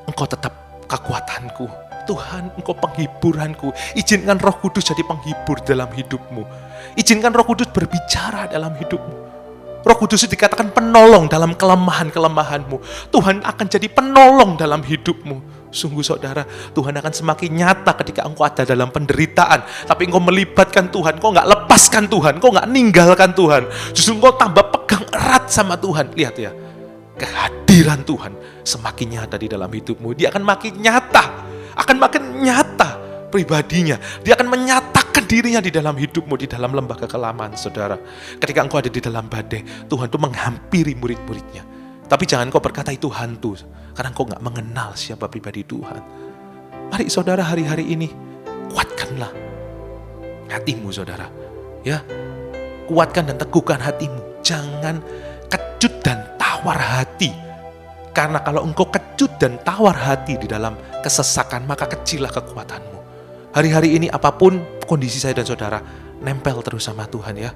Engkau tetap kekuatanku. Tuhan, Engkau penghiburanku. Izinkan Roh Kudus jadi penghibur dalam hidupmu. Izinkan Roh Kudus berbicara dalam hidupmu. Roh Kudus dikatakan penolong dalam kelemahan-kelemahanmu. Tuhan akan jadi penolong dalam hidupmu. Sungguh saudara, Tuhan akan semakin nyata ketika engkau ada dalam penderitaan. Tapi engkau melibatkan Tuhan, engkau gak lepaskan Tuhan, engkau gak ninggalkan Tuhan. Justru engkau tambah pegang erat sama Tuhan. Lihat ya, kehadiran Tuhan semakin nyata di dalam hidupmu. Dia akan makin nyata pribadinya. Dia akan menyatakan dirinya di dalam hidupmu, di dalam lembah kekelaman, saudara. Ketika engkau ada di dalam badai, Tuhan itu menghampiri murid-muridnya. Tapi jangan kau berkata itu hantu, karena engkau gak mengenal siapa pribadi Tuhan. Mari saudara, hari-hari ini kuatkanlah hatimu, saudara. Ya, kuatkan dan teguhkan hatimu. Jangan kecut dan tawar hati. Karena kalau engkau kecut dan tawar hati di dalam kesesakan, maka kecillah kekuatanmu. Hari-hari ini apapun kondisi saya dan saudara, nempel terus sama Tuhan ya.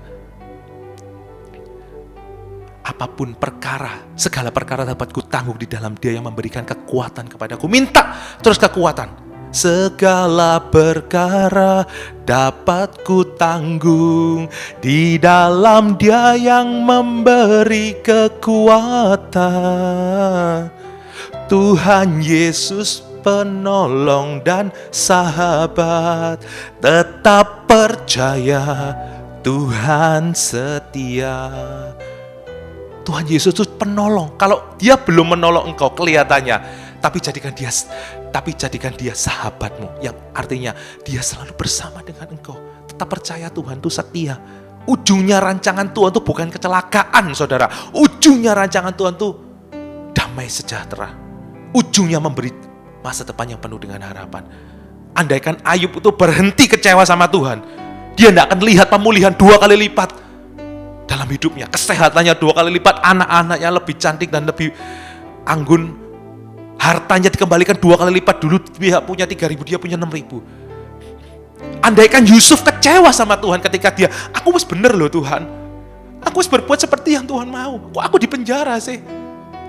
Apapun perkara, segala perkara dapat kutanggung di dalam Dia yang memberikan kekuatan kepadaku. Minta terus kekuatan. Segala perkara dapat kutanggung di dalam Dia yang memberi kekuatan. Tuhan Yesus penolong dan sahabat, tetap percaya Tuhan setia. Tuhan Yesus itu penolong. Kalau Dia belum menolong engkau kelihatannya, tapi jadikan dia sahabatmu, yang artinya Dia selalu bersama dengan engkau. Tetap percaya Tuhan itu setia. Ujungnya rancangan Tuhan itu bukan kecelakaan, saudara. Ujungnya rancangan Tuhan itu damai sejahtera. Ujungnya memberi masa depan yang penuh dengan harapan. Andaikan Ayub itu berhenti kecewa sama Tuhan, dia tidak akan lihat pemulihan 2 kali lipat dalam hidupnya. Kesehatannya 2 kali lipat, anak-anaknya lebih cantik dan lebih anggun. Hartanya dikembalikan 2 kali lipat. Dulu dia punya 3.000, dia punya 6.000. Andaikan Yusuf kecewa sama Tuhan ketika dia, aku wis bener loh Tuhan, aku wis berbuat seperti yang Tuhan mau, kok aku di penjara sih?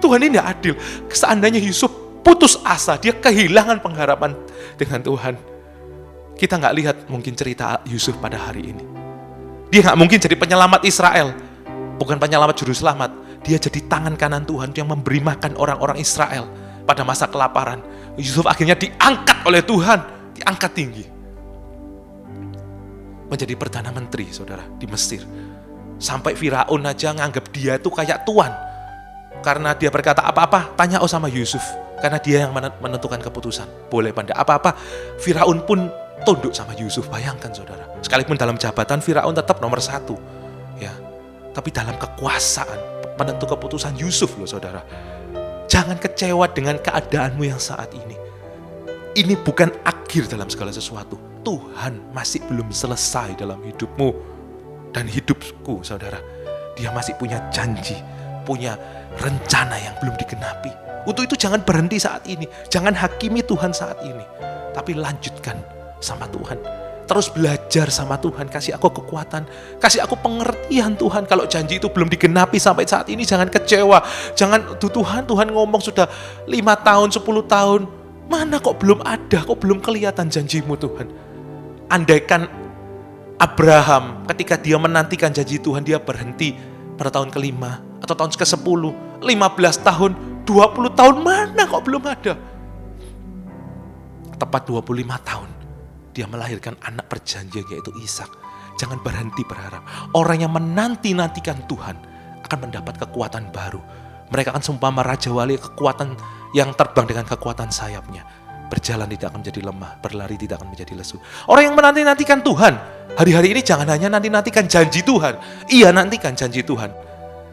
Tuhan ini tidak adil. Seandainya Yusuf putus asa, dia kehilangan pengharapan dengan Tuhan, kita nggak lihat mungkin cerita Yusuf pada hari ini. Dia nggak mungkin jadi penyelamat Israel, bukan penyelamat juru selamat. Dia jadi tangan kanan Tuhan yang memberi makan orang-orang Israel pada masa kelaparan. Yusuf akhirnya diangkat oleh Tuhan, diangkat tinggi, menjadi Perdana Menteri, saudara, di Mesir. Sampai Firaun aja nganggap dia itu kayak tuan. Karena dia berkata apa-apa, tanya sama Yusuf. Karena dia yang menentukan keputusan. Boleh pada apa-apa, Firaun pun tunduk sama Yusuf. Bayangkan saudara, sekalipun dalam jabatan Firaun tetap nomor 1. Ya, tapi dalam kekuasaan, penentu keputusan Yusuf loh saudara. Jangan kecewa dengan keadaanmu yang saat ini. Ini bukan akhir dalam segala sesuatu. Tuhan masih belum selesai dalam hidupmu dan hidupku, saudara. Dia masih punya janji, punya rencana yang belum digenapi. Untuk itu jangan berhenti saat ini, jangan hakimi Tuhan saat ini, tapi lanjutkan sama Tuhan. Terus belajar sama Tuhan, kasih aku kekuatan, kasih aku pengertian Tuhan. Kalau janji itu belum digenapi sampai saat ini, jangan kecewa. Jangan, Tuhan ngomong sudah 5 tahun, 10 tahun, mana kok belum ada, kok belum kelihatan janjimu Tuhan. Andaikan Abraham ketika dia menantikan janji Tuhan, dia berhenti pada tahun ke-5 atau tahun ke-10, 15 tahun, 20 tahun, mana kok belum ada. Tepat 25 tahun, dia melahirkan anak perjanjian yaitu Ishak. Jangan berhenti berharap. Orang yang menanti-nantikan Tuhan akan mendapat kekuatan baru. Mereka akan seumpama Raja Wali, kekuatan yang terbang dengan kekuatan sayapnya. Berjalan tidak akan menjadi lemah, berlari tidak akan menjadi lesu. Orang yang menanti-nantikan Tuhan, hari-hari ini jangan hanya nanti-nantikan janji Tuhan. Iya, nantikan janji Tuhan.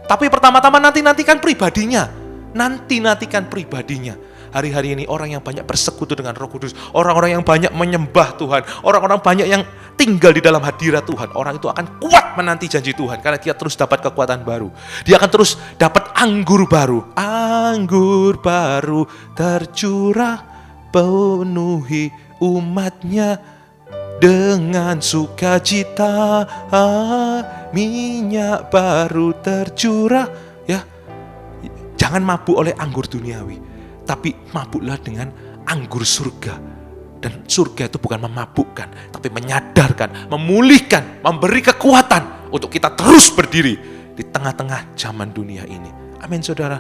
Tapi pertama-tama nanti-nantikan pribadinya. Nanti-nantikan pribadinya. Hari-hari ini orang yang banyak bersekutu dengan Roh Kudus, orang-orang yang banyak menyembah Tuhan, orang-orang banyak yang tinggal di dalam hadirat Tuhan, orang itu akan kuat menanti janji Tuhan karena dia terus dapat kekuatan baru. Dia akan terus dapat anggur baru. Anggur baru tercurah, penuhi umatnya dengan sukacita. Minyak baru tercurah. Ya, jangan mabuk oleh anggur duniawi, tapi mabuklah dengan anggur surga. Dan surga itu bukan memabukkan, tapi menyadarkan, memulihkan, memberi kekuatan untuk kita terus berdiri di tengah-tengah zaman dunia ini. Amin saudara.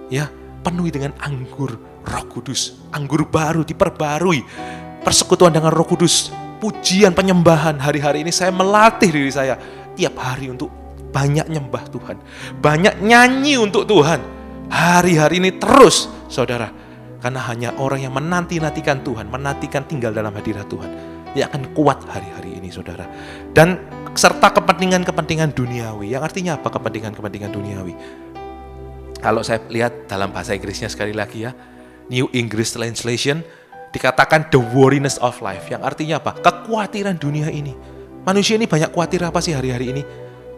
Ya, penuhi dengan anggur Roh Kudus, anggur baru diperbarui, persekutuan dengan Roh Kudus, pujian, penyembahan. Hari-hari ini saya melatih diri saya tiap hari untuk banyak nyembah Tuhan, banyak nyanyi untuk Tuhan. Hari-hari ini terus saudara. Karena hanya orang yang menanti-nantikan Tuhan, menantikan tinggal dalam hadirat Tuhan, yang akan kuat hari-hari ini saudara. Dan serta kepentingan-kepentingan duniawi. Yang artinya apa kepentingan-kepentingan duniawi? Kalau saya lihat dalam bahasa Inggrisnya sekali lagi ya, New English Translation, dikatakan the worriness of life. Yang artinya apa? Kekhawatiran dunia ini. Manusia ini banyak khawatir apa sih hari-hari ini?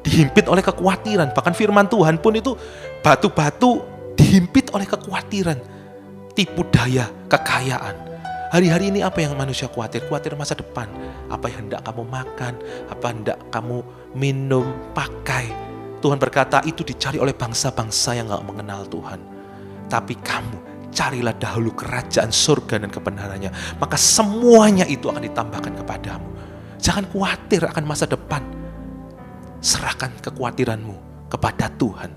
Dihimpit oleh kekhawatiran. Bahkan firman Tuhan pun itu batu-batu dihimpit oleh kekhawatiran. Tipu daya, kekayaan. Hari-hari ini apa yang manusia khawatir? Khawatir masa depan. Apa yang hendak kamu makan? Apa hendak kamu minum, pakai? Tuhan berkata itu dicari oleh bangsa-bangsa yang gak mengenal Tuhan. Tapi kamu, carilah dahulu kerajaan surga dan kebenarannya. Maka semuanya itu akan ditambahkan kepadamu. Jangan khawatir akan masa depan. Serahkan kekhawatiranmu kepada Tuhan.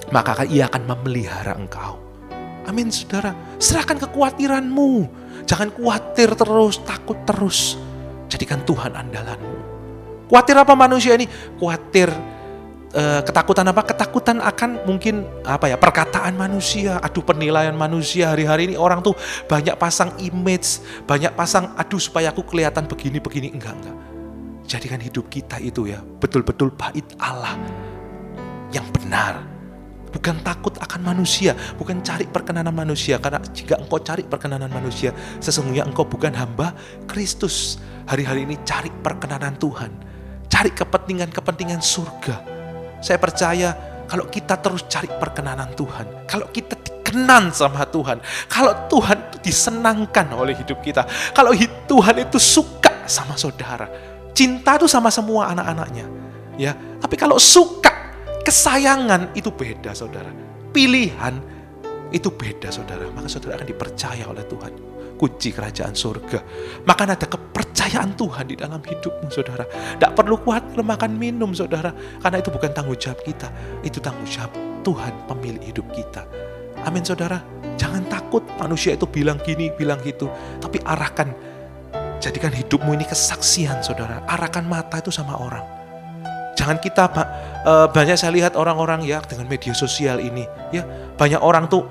Maka Ia akan memelihara engkau. Amin saudara, serahkan kekhawatiranmu. Jangan khawatir terus, takut terus. Jadikan Tuhan andalanmu. Khawatir apa manusia ini? Khawatir ketakutan apa? Ketakutan akan mungkin perkataan manusia, penilaian manusia. Hari-hari ini orang tuh banyak pasang image, banyak pasang supaya aku kelihatan begini. Enggak. Jadikan hidup kita itu ya betul-betul bait Allah yang benar. Bukan takut akan manusia, bukan cari perkenanan manusia. Karena jika engkau cari perkenanan manusia, sesungguhnya engkau bukan hamba Kristus. Hari-hari ini cari perkenanan Tuhan, cari kepentingan-kepentingan surga. Saya percaya kalau kita terus cari perkenanan Tuhan, kalau kita dikenan sama Tuhan, kalau Tuhan itu disenangkan oleh hidup kita, kalau Tuhan itu suka sama saudara, cinta itu sama semua anak-anaknya, ya. Tapi kalau suka, kesayangan itu beda saudara. Pilihan itu beda saudara. Maka saudara akan dipercaya oleh Tuhan. Kunci kerajaan surga. Maka ada kepercayaan Tuhan di dalam hidupmu saudara. Tidak perlu khawatir makan minum saudara. Karena itu bukan tanggung jawab kita. Itu tanggung jawab Tuhan pemilik hidup kita. Amin saudara. Jangan takut manusia itu bilang gini, bilang gitu. Tapi arahkan. Jadikan hidupmu ini kesaksian saudara. Arahkan mata itu sama orang. Jangan kita banyak saya lihat orang-orang ya dengan media sosial ini ya, banyak orang tuh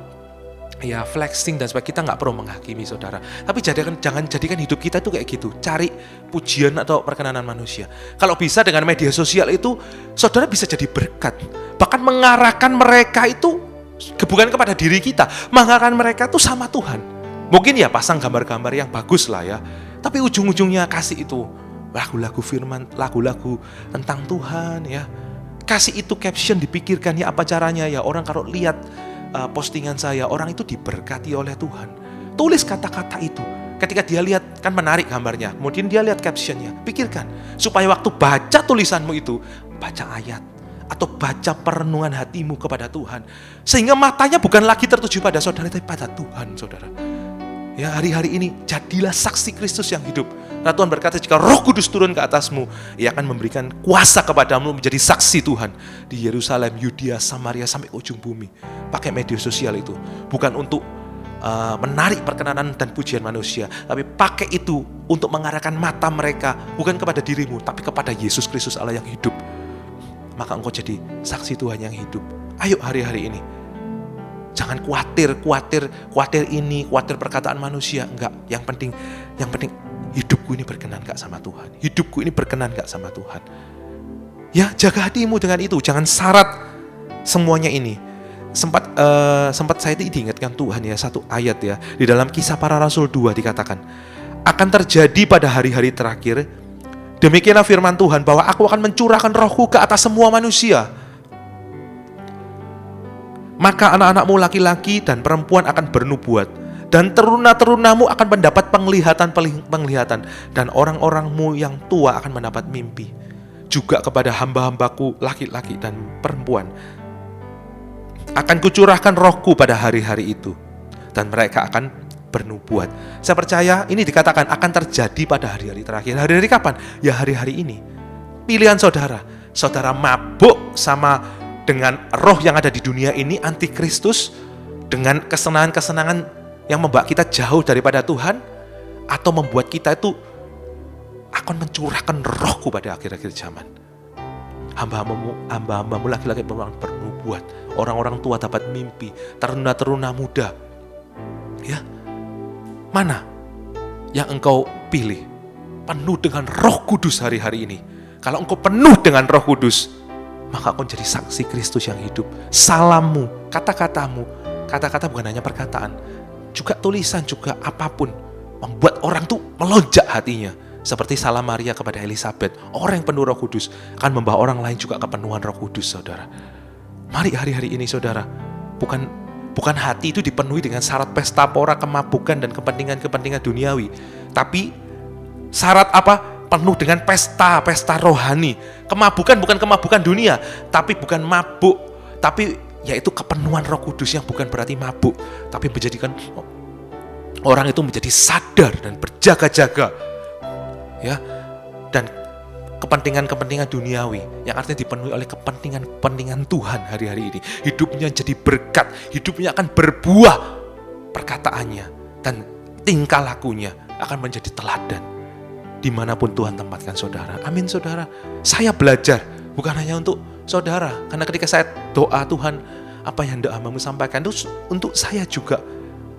ya flexing dan sebagainya. Kita nggak perlu menghakimi saudara, tapi jangan jadikan hidup kita tuh kayak gitu, cari pujian atau perkenanan manusia. Kalau bisa dengan media sosial itu saudara bisa jadi berkat, bahkan mengarahkan mereka itu bukan kepada diri kita, mengarahkan mereka tuh sama Tuhan. Mungkin ya pasang gambar-gambar yang bagus lah ya, tapi ujung-ujungnya kasih itu lagu-lagu firman, lagu-lagu tentang Tuhan ya. Kasih itu caption, dipikirkan ya apa caranya ya orang kalau lihat postingan saya, orang itu diberkati oleh Tuhan. Tulis kata-kata itu. Ketika dia lihat, kan menarik gambarnya, kemudian dia lihat captionnya, pikirkan. Supaya waktu baca tulisanmu itu, baca ayat atau baca perenungan hatimu kepada Tuhan. Sehingga matanya bukan lagi tertuju pada saudara, tapi pada Tuhan saudara. Ya, hari-hari ini jadilah saksi Kristus yang hidup. Nah, Tuhan berkata jika Roh Kudus turun ke atasmu, Ia akan memberikan kuasa kepadamu menjadi saksi Tuhan di Yerusalem, Yudea, Samaria sampai ke ujung bumi. Pakai media sosial itu bukan untuk menarik perkenanan dan pujian manusia, tapi pakai itu untuk mengarahkan mata mereka bukan kepada dirimu, tapi kepada Yesus Kristus Allah yang hidup. Maka engkau jadi saksi Tuhan yang hidup. Ayo hari-hari ini. Jangan khawatir ini, khawatir perkataan manusia. Enggak, yang penting hidupku ini berkenan gak sama Tuhan. Hidupku ini berkenan gak sama Tuhan. Ya, jaga hatimu dengan itu. Jangan syarat semuanya ini. Sempat saya diingatkan Tuhan ya, satu ayat ya. Di dalam Kisah Para Rasul 2 dikatakan, akan terjadi pada hari-hari terakhir, demikianlah firman Tuhan, bahwa aku akan mencurahkan rohku ke atas semua manusia. Maka anak-anakmu laki-laki dan perempuan akan bernubuat, dan teruna-terunamu akan mendapat penglihatan, dan orang-orangmu yang tua akan mendapat mimpi. Juga kepada hamba-hambaku laki-laki dan perempuan akan kucurahkan rohku pada hari-hari itu, dan mereka akan bernubuat. Saya percaya ini dikatakan akan terjadi pada hari-hari terakhir. Hari-hari kapan? Ya hari-hari ini. Pilihan saudara. Saudara mabuk sama dengan roh yang ada di dunia ini, antikristus, dengan kesenangan-kesenangan yang membawa kita jauh daripada Tuhan, atau membuat kita itu akan mencurahkan rohku pada akhir-akhir zaman. Hamba-hambamu laki-laki bernubuat, orang-orang tua dapat mimpi, teruna-teruna muda. Ya, mana yang engkau pilih? Penuh dengan Roh Kudus hari-hari ini. Kalau engkau penuh dengan Roh Kudus, maka engkau jadi saksi Kristus yang hidup. Salammu, kata-katamu, kata-kata bukan hanya perkataan, juga tulisan, juga apapun, membuat orang tuh melonjak hatinya. Seperti salam Maria kepada Elisabeth, orang yang penuh Roh Kudus akan membawa orang lain juga kepenuhan Roh Kudus, saudara. Mari hari-hari ini, saudara, bukan hati itu dipenuhi dengan syarat pesta pora, kemabukan dan kepentingan-kepentingan duniawi, tapi syarat apa? Penuh dengan pesta rohani. Kemabukan bukan kemabukan dunia, tapi bukan mabuk, tapi yaitu kepenuhan Roh Kudus yang bukan berarti mabuk, tapi menjadikan orang itu menjadi sadar dan berjaga-jaga, ya, dan kepentingan-kepentingan duniawi yang artinya dipenuhi oleh kepentingan Tuhan hari-hari ini. Hidupnya jadi berkat, hidupnya akan berbuah, perkataannya dan tingkah lakunya akan menjadi teladan dimanapun Tuhan tempatkan saudara. Amin, saudara. Saya belajar bukan hanya untuk saudara, karena ketika saya doa, Tuhan, apa yang hambamu sampaikan itu untuk saya juga,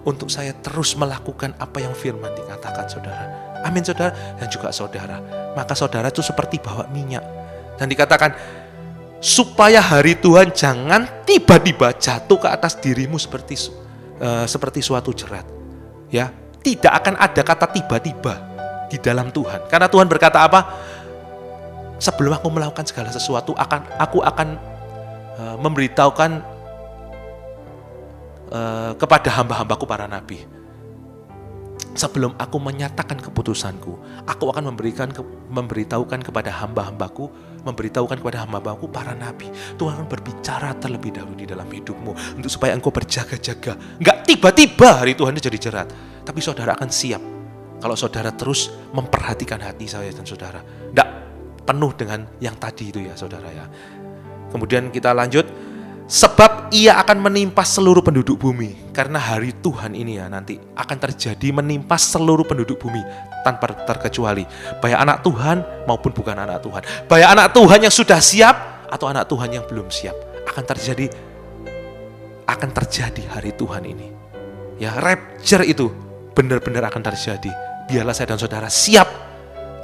untuk saya terus melakukan apa yang firman dikatakan, saudara. Amin, saudara. Dan juga saudara, maka saudara itu seperti bawa minyak, dan dikatakan supaya hari Tuhan jangan tiba-tiba jatuh ke atas dirimu seperti suatu jerat. Ya, tidak akan ada kata tiba-tiba di dalam Tuhan. Karena Tuhan berkata apa? Sebelum aku melakukan segala sesuatu, aku akan memberitahukan kepada hamba-hambaku para nabi. Sebelum aku menyatakan keputusanku, aku akan memberitahukan kepada hamba-hambaku, memberitahukan kepada hamba-hambaku para nabi. Tuhan akan berbicara terlebih dahulu di dalam hidupmu untuk supaya engkau berjaga-jaga. Enggak tiba-tiba hari Tuhan itu jadi jerat, tapi saudara akan siap. Kalau saudara terus memperhatikan hati saya dan saudara, tidak penuh dengan yang tadi itu ya, saudara ya. Kemudian kita lanjut, sebab ia akan menimpa seluruh penduduk bumi. Karena hari Tuhan ini ya nanti akan terjadi menimpa seluruh penduduk bumi tanpa terkecuali, baik anak Tuhan maupun bukan anak Tuhan, baik anak Tuhan yang sudah siap atau anak Tuhan yang belum siap. Akan terjadi hari Tuhan ini. Ya, rapture itu benar-benar akan terjadi. Biarlah saya dan saudara siap.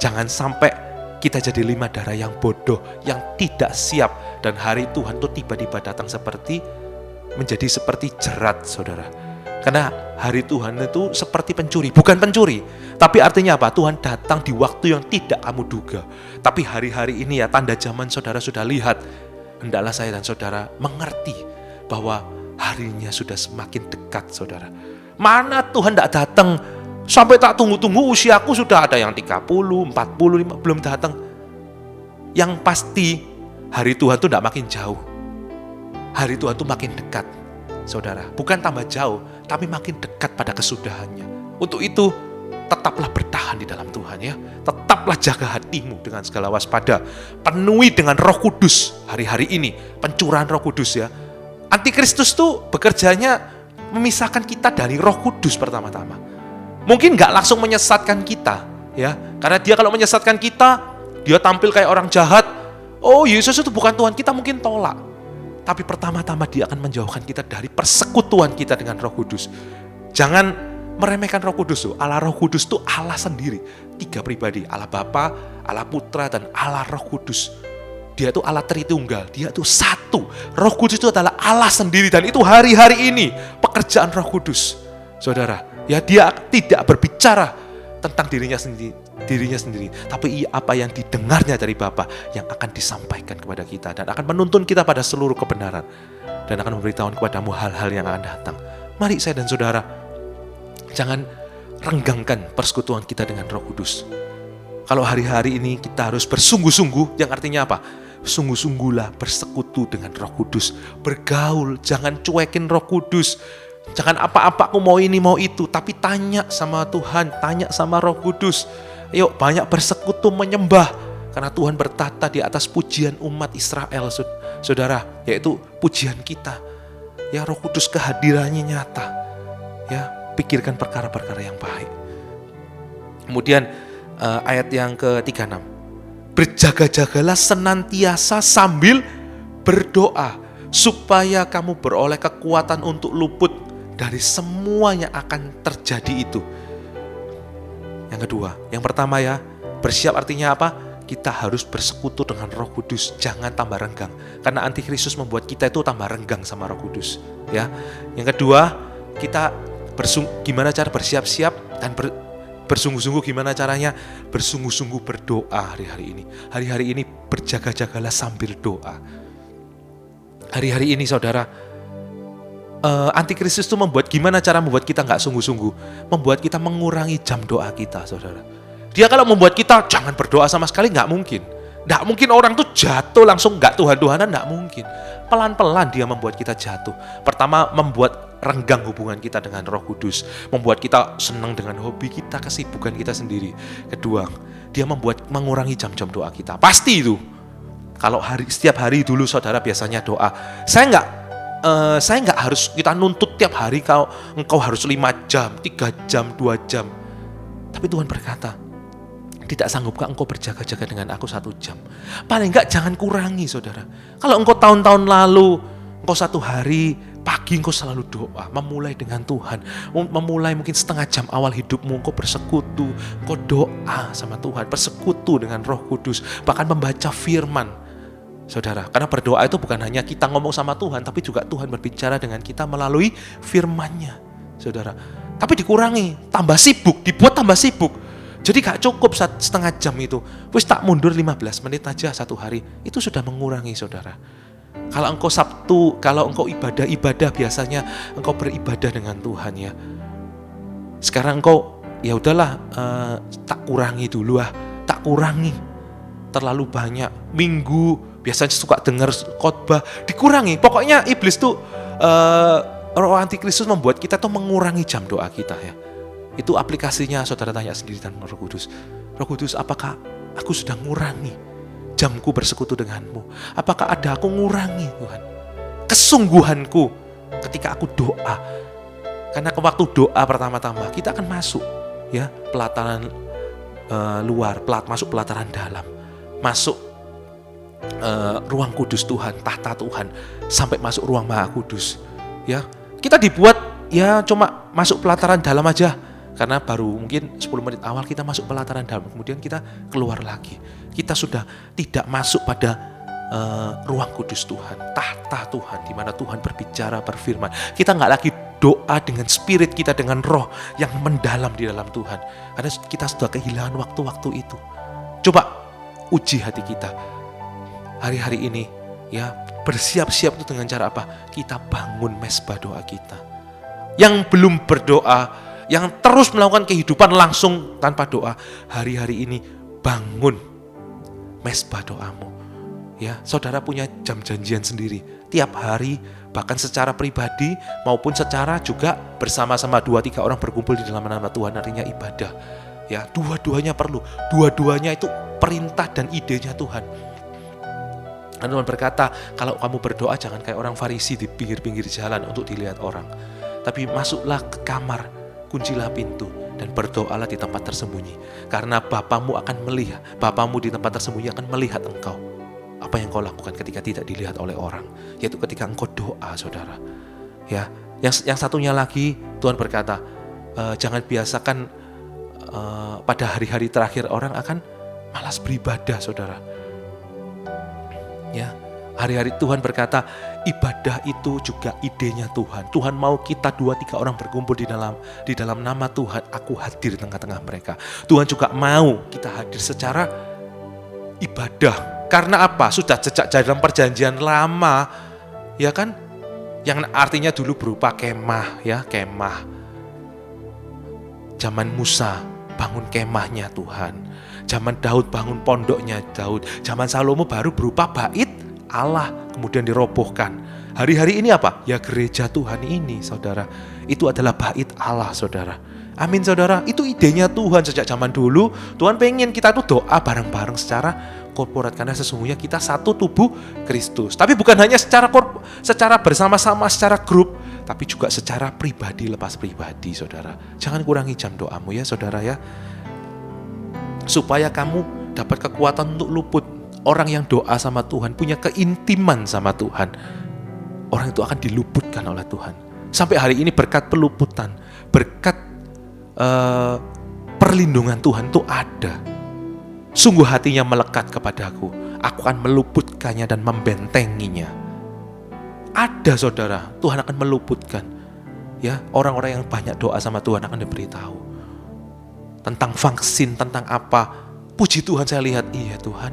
Jangan sampai kita jadi lima darah yang bodoh, yang tidak siap, dan hari Tuhan itu tiba-tiba datang menjadi seperti jerat, saudara. Karena hari Tuhan itu seperti pencuri, bukan pencuri, tapi artinya apa? Tuhan datang di waktu yang tidak kamu duga. Tapi hari-hari ini ya, tanda zaman saudara sudah lihat. Hendaklah saya dan saudara mengerti bahwa harinya sudah semakin dekat, saudara. Mana Tuhan tidak datang? Sampai tak tunggu-tunggu, usiaku sudah ada yang 30, 40, 50, belum datang. Yang pasti hari Tuhan itu tidak makin jauh. Hari Tuhan itu makin dekat, saudara. Bukan tambah jauh, tapi makin dekat pada kesudahannya. Untuk itu, tetaplah bertahan di dalam Tuhan ya. Tetaplah jaga hatimu dengan segala waspada. Penuhi dengan Roh Kudus hari-hari ini. Pencurahan Roh Kudus ya. Antikristus itu bekerjanya memisahkan kita dari Roh Kudus pertama-tama. Mungkin gak langsung menyesatkan kita ya. Karena dia kalau menyesatkan kita, dia tampil kayak orang jahat. Oh, Yesus itu bukan Tuhan, kita mungkin tolak. Tapi pertama-tama dia akan menjauhkan kita dari persekutuan kita dengan Roh Kudus. Jangan meremehkan Roh Kudus tuh. Allah Roh Kudus itu Allah sendiri. 3 pribadi, Allah Bapa, Allah Putra, dan Allah Roh Kudus. Dia itu Allah Tritunggal, dia itu satu. Roh Kudus itu adalah Allah sendiri, dan itu hari-hari ini pekerjaan Roh Kudus. Saudara, ya, dia tidak berbicara tentang dirinya sendiri, tapi apa yang didengarnya dari Bapa yang akan disampaikan kepada kita dan akan menuntun kita pada seluruh kebenaran dan akan memberitahukan kepadamu hal-hal yang akan datang. Mari saya dan saudara, jangan renggangkan persekutuan kita dengan Roh Kudus. Kalau hari-hari ini kita harus bersungguh-sungguh, yang artinya apa? Sungguh-sungguhlah bersekutu dengan Roh Kudus. Bergaul, jangan cuekin Roh Kudus. Jangan apa-apa aku mau ini mau itu, tapi tanya sama Tuhan, tanya sama Roh Kudus. Ayo banyak bersekutu menyembah, karena Tuhan bertata di atas pujian umat Israel, saudara, yaitu pujian kita. Ya, Roh Kudus kehadirannya nyata. Ya, pikirkan perkara-perkara yang baik. Kemudian ayat yang ke-36. Berjaga-jagalah senantiasa sambil berdoa, supaya kamu beroleh kekuatan untuk luput dari semua yang akan terjadi itu. Yang kedua, yang pertama ya, bersiap artinya apa? Kita harus bersekutu dengan Roh Kudus, jangan tambah renggang. Karena antikristus membuat kita itu tambah renggang sama Roh Kudus. Ya. Yang kedua, kita gimana cara bersiap-siap dan bersungguh-sungguh gimana caranya? Bersungguh-sungguh berdoa hari-hari ini. Hari-hari ini berjaga-jagalah sambil doa. Hari-hari ini saudara, antikristus itu gimana cara membuat kita gak sungguh-sungguh? Membuat kita mengurangi jam doa kita, saudara. Dia kalau membuat kita jangan berdoa sama sekali, gak mungkin. Gak mungkin orang tuh jatuh langsung gak Tuhan-Tuhanan, gak mungkin. Pelan-pelan dia membuat kita jatuh. Pertama, membuat renggang hubungan kita dengan Roh Kudus. Membuat kita senang dengan hobi kita, kesibukan kita sendiri. Kedua, dia mengurangi jam-jam doa kita. Pasti itu. Kalau setiap hari dulu saudara biasanya doa. Saya nggak harus kita nuntut tiap hari engkau harus 5 jam, 3 jam, 2 jam. Tapi Tuhan berkata, tidak sanggupkah engkau berjaga-jaga dengan aku 1 jam? Paling enggak jangan kurangi saudara. Kalau engkau tahun-tahun lalu, engkau 1 hari pagi engkau selalu doa, memulai dengan Tuhan, memulai mungkin setengah jam awal hidupmu engkau bersekutu, engkau doa sama Tuhan, bersekutu dengan Roh Kudus, bahkan membaca firman. Saudara, karena berdoa itu bukan hanya kita ngomong sama Tuhan, tapi juga Tuhan berbicara dengan kita melalui firman-Nya, saudara. Tapi dikurangi, tambah sibuk, dibuat tambah sibuk. Jadi gak cukup setengah jam itu. Wis tak mundur 15 menit aja 1 hari. Itu sudah mengurangi, saudara. Kalau engkau Sabtu, kalau engkau ibadah biasanya engkau beribadah dengan Tuhan ya. Sekarang engkau ya udahlah, tak kurangi dulu tak kurangi. Terlalu banyak minggu biasanya suka dengar khotbah, dikurangi. Pokoknya iblis tuh roh antikristus membuat kita tuh mengurangi jam doa kita ya. Itu aplikasinya, saudara tanya sendiri dan Roh Kudus. Roh Kudus, apakah aku sudah ngurangi jamku bersekutu denganmu? Apakah ada aku ngurangi Tuhan kesungguhanku ketika aku doa? Karena waktu doa pertama-tama kita akan masuk ya pelataran luar, masuk pelataran dalam, masuk ruang kudus Tuhan, tahta Tuhan, sampai masuk ruang Maha Kudus. Ya, kita dibuat ya cuma masuk pelataran dalam aja. Karena baru mungkin 10 menit awal kita masuk pelataran dalam, kemudian kita keluar lagi. Kita sudah tidak masuk pada ruang kudus Tuhan, tahta Tuhan, di mana Tuhan berbicara, berfirman. Kita nggak lagi doa dengan spirit kita, dengan roh yang mendalam di dalam Tuhan. Karena kita sudah kehilangan waktu-waktu itu. Coba uji hati kita hari-hari ini, ya bersiap-siap itu dengan cara apa? Kita bangun mesbah doa kita. Yang belum berdoa, yang terus melakukan kehidupan langsung tanpa doa, hari-hari ini bangun mesbah doamu. Ya, saudara punya jam janjian sendiri tiap hari, bahkan secara pribadi maupun secara juga bersama-sama 2-3 orang berkumpul di dalam nama Tuhan, artinya ibadah. Ya, dua-duanya perlu. Dua-duanya itu perintah dan idenya Tuhan. Dan Tuhan berkata, kalau kamu berdoa jangan kayak orang Farisi di pinggir-pinggir jalan untuk dilihat orang. Tapi masuklah ke kamar, kuncilah pintu, dan berdoalah di tempat tersembunyi. Karena Bapamu akan melihat, Bapamu di tempat tersembunyi akan melihat engkau. Apa yang kau lakukan ketika tidak dilihat oleh orang, yaitu ketika engkau doa, saudara. Ya, yang satunya lagi Tuhan berkata, jangan biasakan pada hari-hari terakhir orang akan malas beribadah, saudara. Ya, hari-hari Tuhan berkata, ibadah itu juga idenya Tuhan. Tuhan mau kita 2-3 orang berkumpul di dalam nama Tuhan, aku hadir di tengah-tengah mereka. Tuhan juga mau kita hadir secara ibadah. Karena apa? Sudah sejak dalam perjanjian lama, ya kan? Yang artinya dulu berupa kemah, ya, kemah. Zaman Musa bangun kemahnya Tuhan. Zaman Daud bangun pondoknya Daud. Zaman Salomo baru berupa bait Allah, kemudian dirobohkan. Hari-hari ini apa? Ya gereja Tuhan ini, saudara. Itu adalah bait Allah, saudara. Amin, saudara. Itu idenya Tuhan sejak zaman dulu. Tuhan pengen kita tuh doa bareng-bareng secara korporat, karena sesungguhnya kita satu tubuh Kristus. Tapi bukan hanya secara bersama-sama, secara grup, tapi juga secara pribadi, lepas pribadi, saudara. Jangan kurangi jam doamu ya, saudara ya. Supaya kamu dapat kekuatan untuk luput. Orang yang doa sama Tuhan, punya keintiman sama Tuhan, orang itu akan diluputkan oleh Tuhan. Sampai hari ini berkat peluputan, berkat perlindungan Tuhan itu ada. Sungguh hatinya melekat kepadaku, aku akan meluputkannya dan membentenginya. Ada, saudara, Tuhan akan meluputkan. Ya, orang-orang yang banyak doa sama Tuhan akan diberitahu tentang vaksin, tentang apa. Puji Tuhan, saya lihat, iya Tuhan,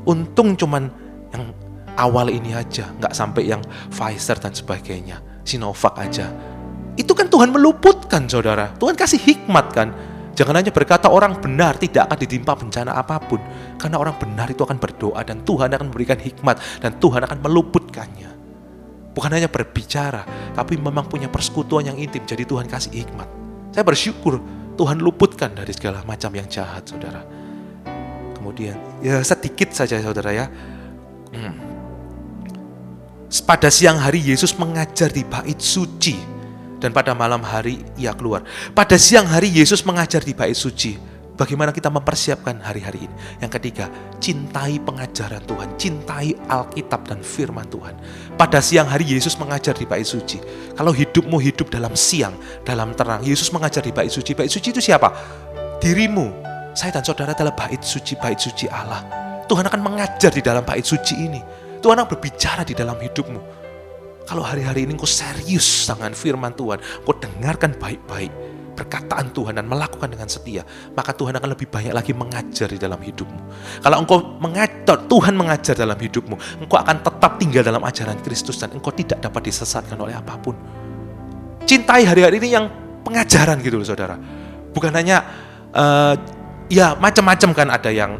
untung cuman yang awal ini aja, nggak sampai yang Pfizer dan sebagainya, Sinovac aja. Itu kan Tuhan meluputkan, saudara. Tuhan kasih hikmat kan. Jangan hanya berkata orang benar tidak akan ditimpa bencana apapun, karena orang benar itu akan berdoa dan Tuhan akan memberikan hikmat dan Tuhan akan meluputkannya. Bukan hanya berbicara, tapi memang punya persekutuan yang intim. Jadi Tuhan kasih hikmat. Saya bersyukur Tuhan luputkan dari segala macam yang jahat, saudara. Kemudian, ya sedikit saja, saudara ya. Pada siang hari Yesus mengajar di bait suci, dan pada malam hari ia keluar. Pada siang hari Yesus mengajar di bait suci. Bagaimana kita mempersiapkan hari-hari ini? Yang ketiga, cintai pengajaran Tuhan, cintai Alkitab dan firman Tuhan. Pada siang hari Yesus mengajar di bait suci. Kalau hidupmu hidup dalam siang, dalam terang, Yesus mengajar di bait suci. Bait suci itu siapa? Dirimu. Saya dan saudara adalah bait suci Allah. Tuhan akan mengajar di dalam bait suci ini. Tuhan akan berbicara di dalam hidupmu. Kalau hari-hari ini kau serius dengan firman Tuhan, kau dengarkan baik-baik perkataan Tuhan dan melakukan dengan setia, maka Tuhan akan lebih banyak lagi mengajar di dalam hidupmu. Kalau Tuhan mengajar dalam hidupmu, engkau akan tetap tinggal dalam ajaran Kristus dan engkau tidak dapat disesatkan oleh apapun. Cintai hari-hari ini yang pengajaran gitu loh, saudara. Bukan hanya ya macam-macam kan, ada yang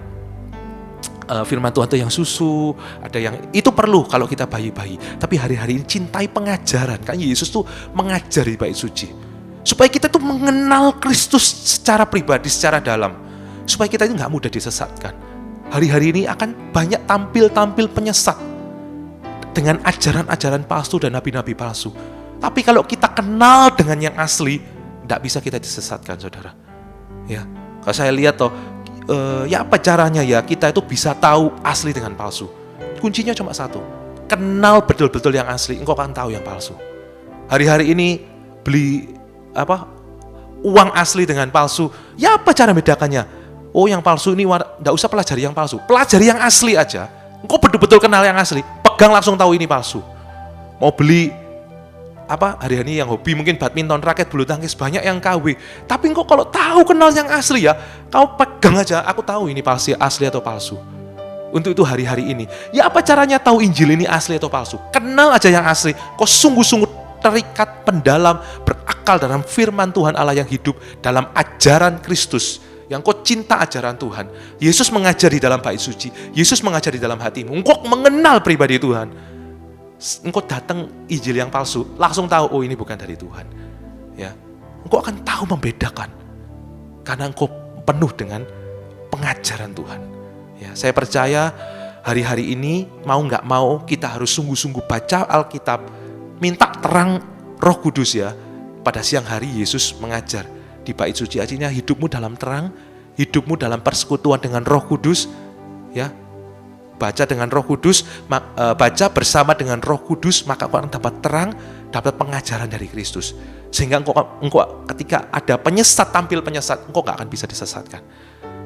firman Tuhan itu yang susu, ada yang itu perlu kalau kita bayi-bayi. Tapi hari-hari ini cintai pengajaran. Kan Yesus tuh mengajar di bait suci. Supaya kita tuh mengenal Kristus secara pribadi, secara dalam. Supaya kita itu gak mudah disesatkan. Hari-hari ini akan banyak tampil penyesat dengan ajaran-ajaran palsu dan nabi-nabi palsu. Tapi kalau kita kenal dengan yang asli, gak bisa kita disesatkan, saudara. Ya, kalau saya lihat toh, ya apa caranya ya kita itu bisa tahu asli dengan palsu? Kuncinya cuma satu, kenal betul-betul yang asli, engkau akan tahu yang palsu. Hari-hari ini beli uang asli dengan palsu, ya apa cara bedakannya? Oh, yang palsu ini enggak usah pelajari yang palsu, pelajari yang asli aja. Engkau betul-betul kenal yang asli, pegang langsung tahu ini palsu. Mau beli hari-hari ini yang hobi mungkin badminton, raket, bulu tangkis, banyak yang KW. Tapi engkau kalau tahu kenal yang asli ya, kau pegang aja, aku tahu ini palsu, asli atau palsu. Untuk itu hari-hari ini, ya apa caranya tahu Injil ini asli atau palsu? Kenal aja yang asli, kau sungguh-sungguh terikat pendalam, berakal dalam firman Tuhan Allah yang hidup, dalam ajaran Kristus, yang kau cinta ajaran Tuhan. Yesus mengajar di dalam bait suci, Yesus mengajar di dalam hatimu, engkau mengenal pribadi Tuhan. Engkau datang Injil yang palsu, langsung tahu, oh ini bukan dari Tuhan. Ya, engkau akan tahu membedakan, karena engkau penuh dengan pengajaran Tuhan. Ya, saya percaya hari-hari ini mau nggak mau kita harus sungguh-sungguh baca Alkitab, minta terang Roh Kudus ya. Pada siang hari Yesus mengajar di bait suci, artinya hidupmu dalam terang, hidupmu dalam persekutuan dengan Roh Kudus, ya. Baca dengan Roh Kudus, baca bersama dengan Roh Kudus, maka kau akan dapat terang, dapat pengajaran dari Kristus. Sehingga engkau ketika ada penyesat, tampil penyesat, engkau gak akan bisa disesatkan.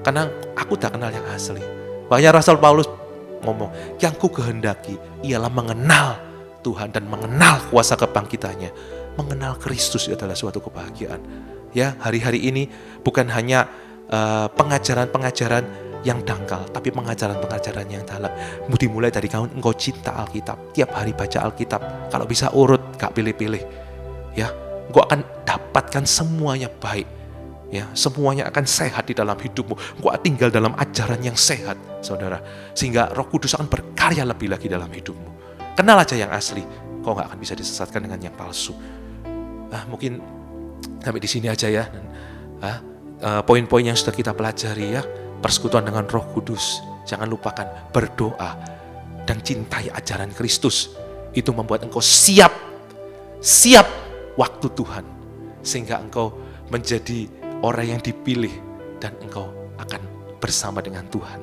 Karena aku tak kenal yang asli. Makanya Rasul Paulus ngomong, yang ku kehendaki ialah mengenal Tuhan dan mengenal kuasa kebangkitannya. Mengenal Kristus adalah suatu kebahagiaan. Ya, hari-hari ini bukan hanya pengajaran-pengajaran yang dangkal, tapi pengajaran-pengajaran yang dalam. Dimulai dari engkau cinta Alkitab, tiap hari baca Alkitab, kalau bisa urut, gak pilih-pilih. Ya, engkau akan dapatkan semuanya baik. Ya, semuanya akan sehat di dalam hidupmu. Engkau tinggal dalam ajaran yang sehat, saudara. Sehingga Roh Kudus akan berkarya lebih lagi dalam hidupmu. Kenal aja yang asli, Kau gak akan bisa disesatkan dengan yang palsu. Mungkin sampai di sini aja ya. Poin-poin yang sudah kita pelajari ya. Persekutuan dengan Roh Kudus. Jangan lupakan berdoa dan cintai ajaran Kristus. Itu membuat engkau siap waktu Tuhan. Sehingga engkau menjadi orang yang dipilih dan engkau akan bersama dengan Tuhan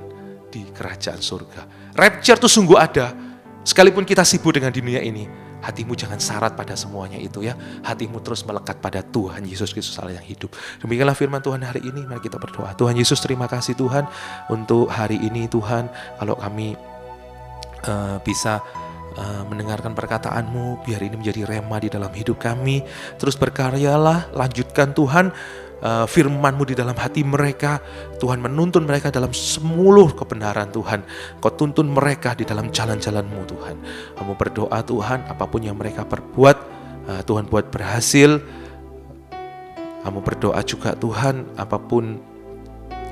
di kerajaan surga. Rapture itu sungguh ada. Sekalipun kita sibuk dengan dunia ini, hatimu jangan syarat pada semuanya itu ya. Hatimu terus melekat pada Tuhan Yesus Kristus Allah yang hidup. Demikianlah firman Tuhan hari ini. Mari kita berdoa. Tuhan Yesus, terima kasih Tuhan untuk hari ini Tuhan. Kalau kami bisa mendengarkan perkataan-Mu, biar ini menjadi rema di dalam hidup kami. Terus berkaryalah, lanjutkan Tuhan firman-Mu di dalam hati mereka. Tuhan menuntun mereka dalam seluruh kebenaran Tuhan. Kau tuntun mereka di dalam jalan-jalan-Mu Tuhan. Kamu berdoa Tuhan, apapun yang mereka perbuat, Tuhan buat berhasil. Kamu berdoa juga Tuhan, apapun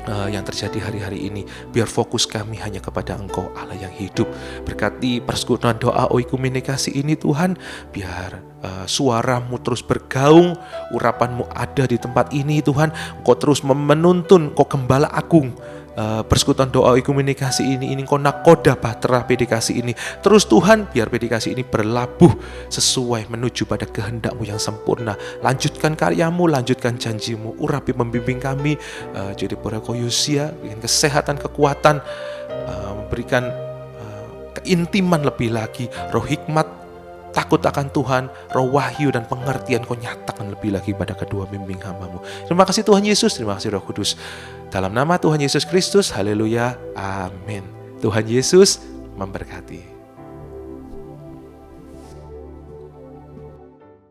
yang terjadi hari-hari ini, biar fokus kami hanya kepada Engkau Allah yang hidup. Berkati persekutuan doa oikomunikasi ini Tuhan, biar suara-Mu terus bergaung, urapan-Mu ada di tempat ini Tuhan. Engkau terus menuntun, Engkau gembala agung. Persekutuan doa komunikasi ini Engkau nakoda bahtera PDKasi ini. Terus Tuhan, biar PDKasi ini berlabuh sesuai menuju pada kehendak-Mu yang sempurna. Lanjutkan karya-Mu, lanjutkan janji-Mu. Urapi membimbing kami jadi para koyusia dengan kesehatan, kekuatan, memberikan keintiman lebih lagi, roh hikmat, takut akan Tuhan, roh wahyu dan pengertian Kau nyatakan lebih lagi pada kedua bimbing hamba-Mu. Terima kasih Tuhan Yesus, terima kasih Roh Kudus. Dalam nama Tuhan Yesus Kristus, haleluya, amin. Tuhan Yesus memberkati.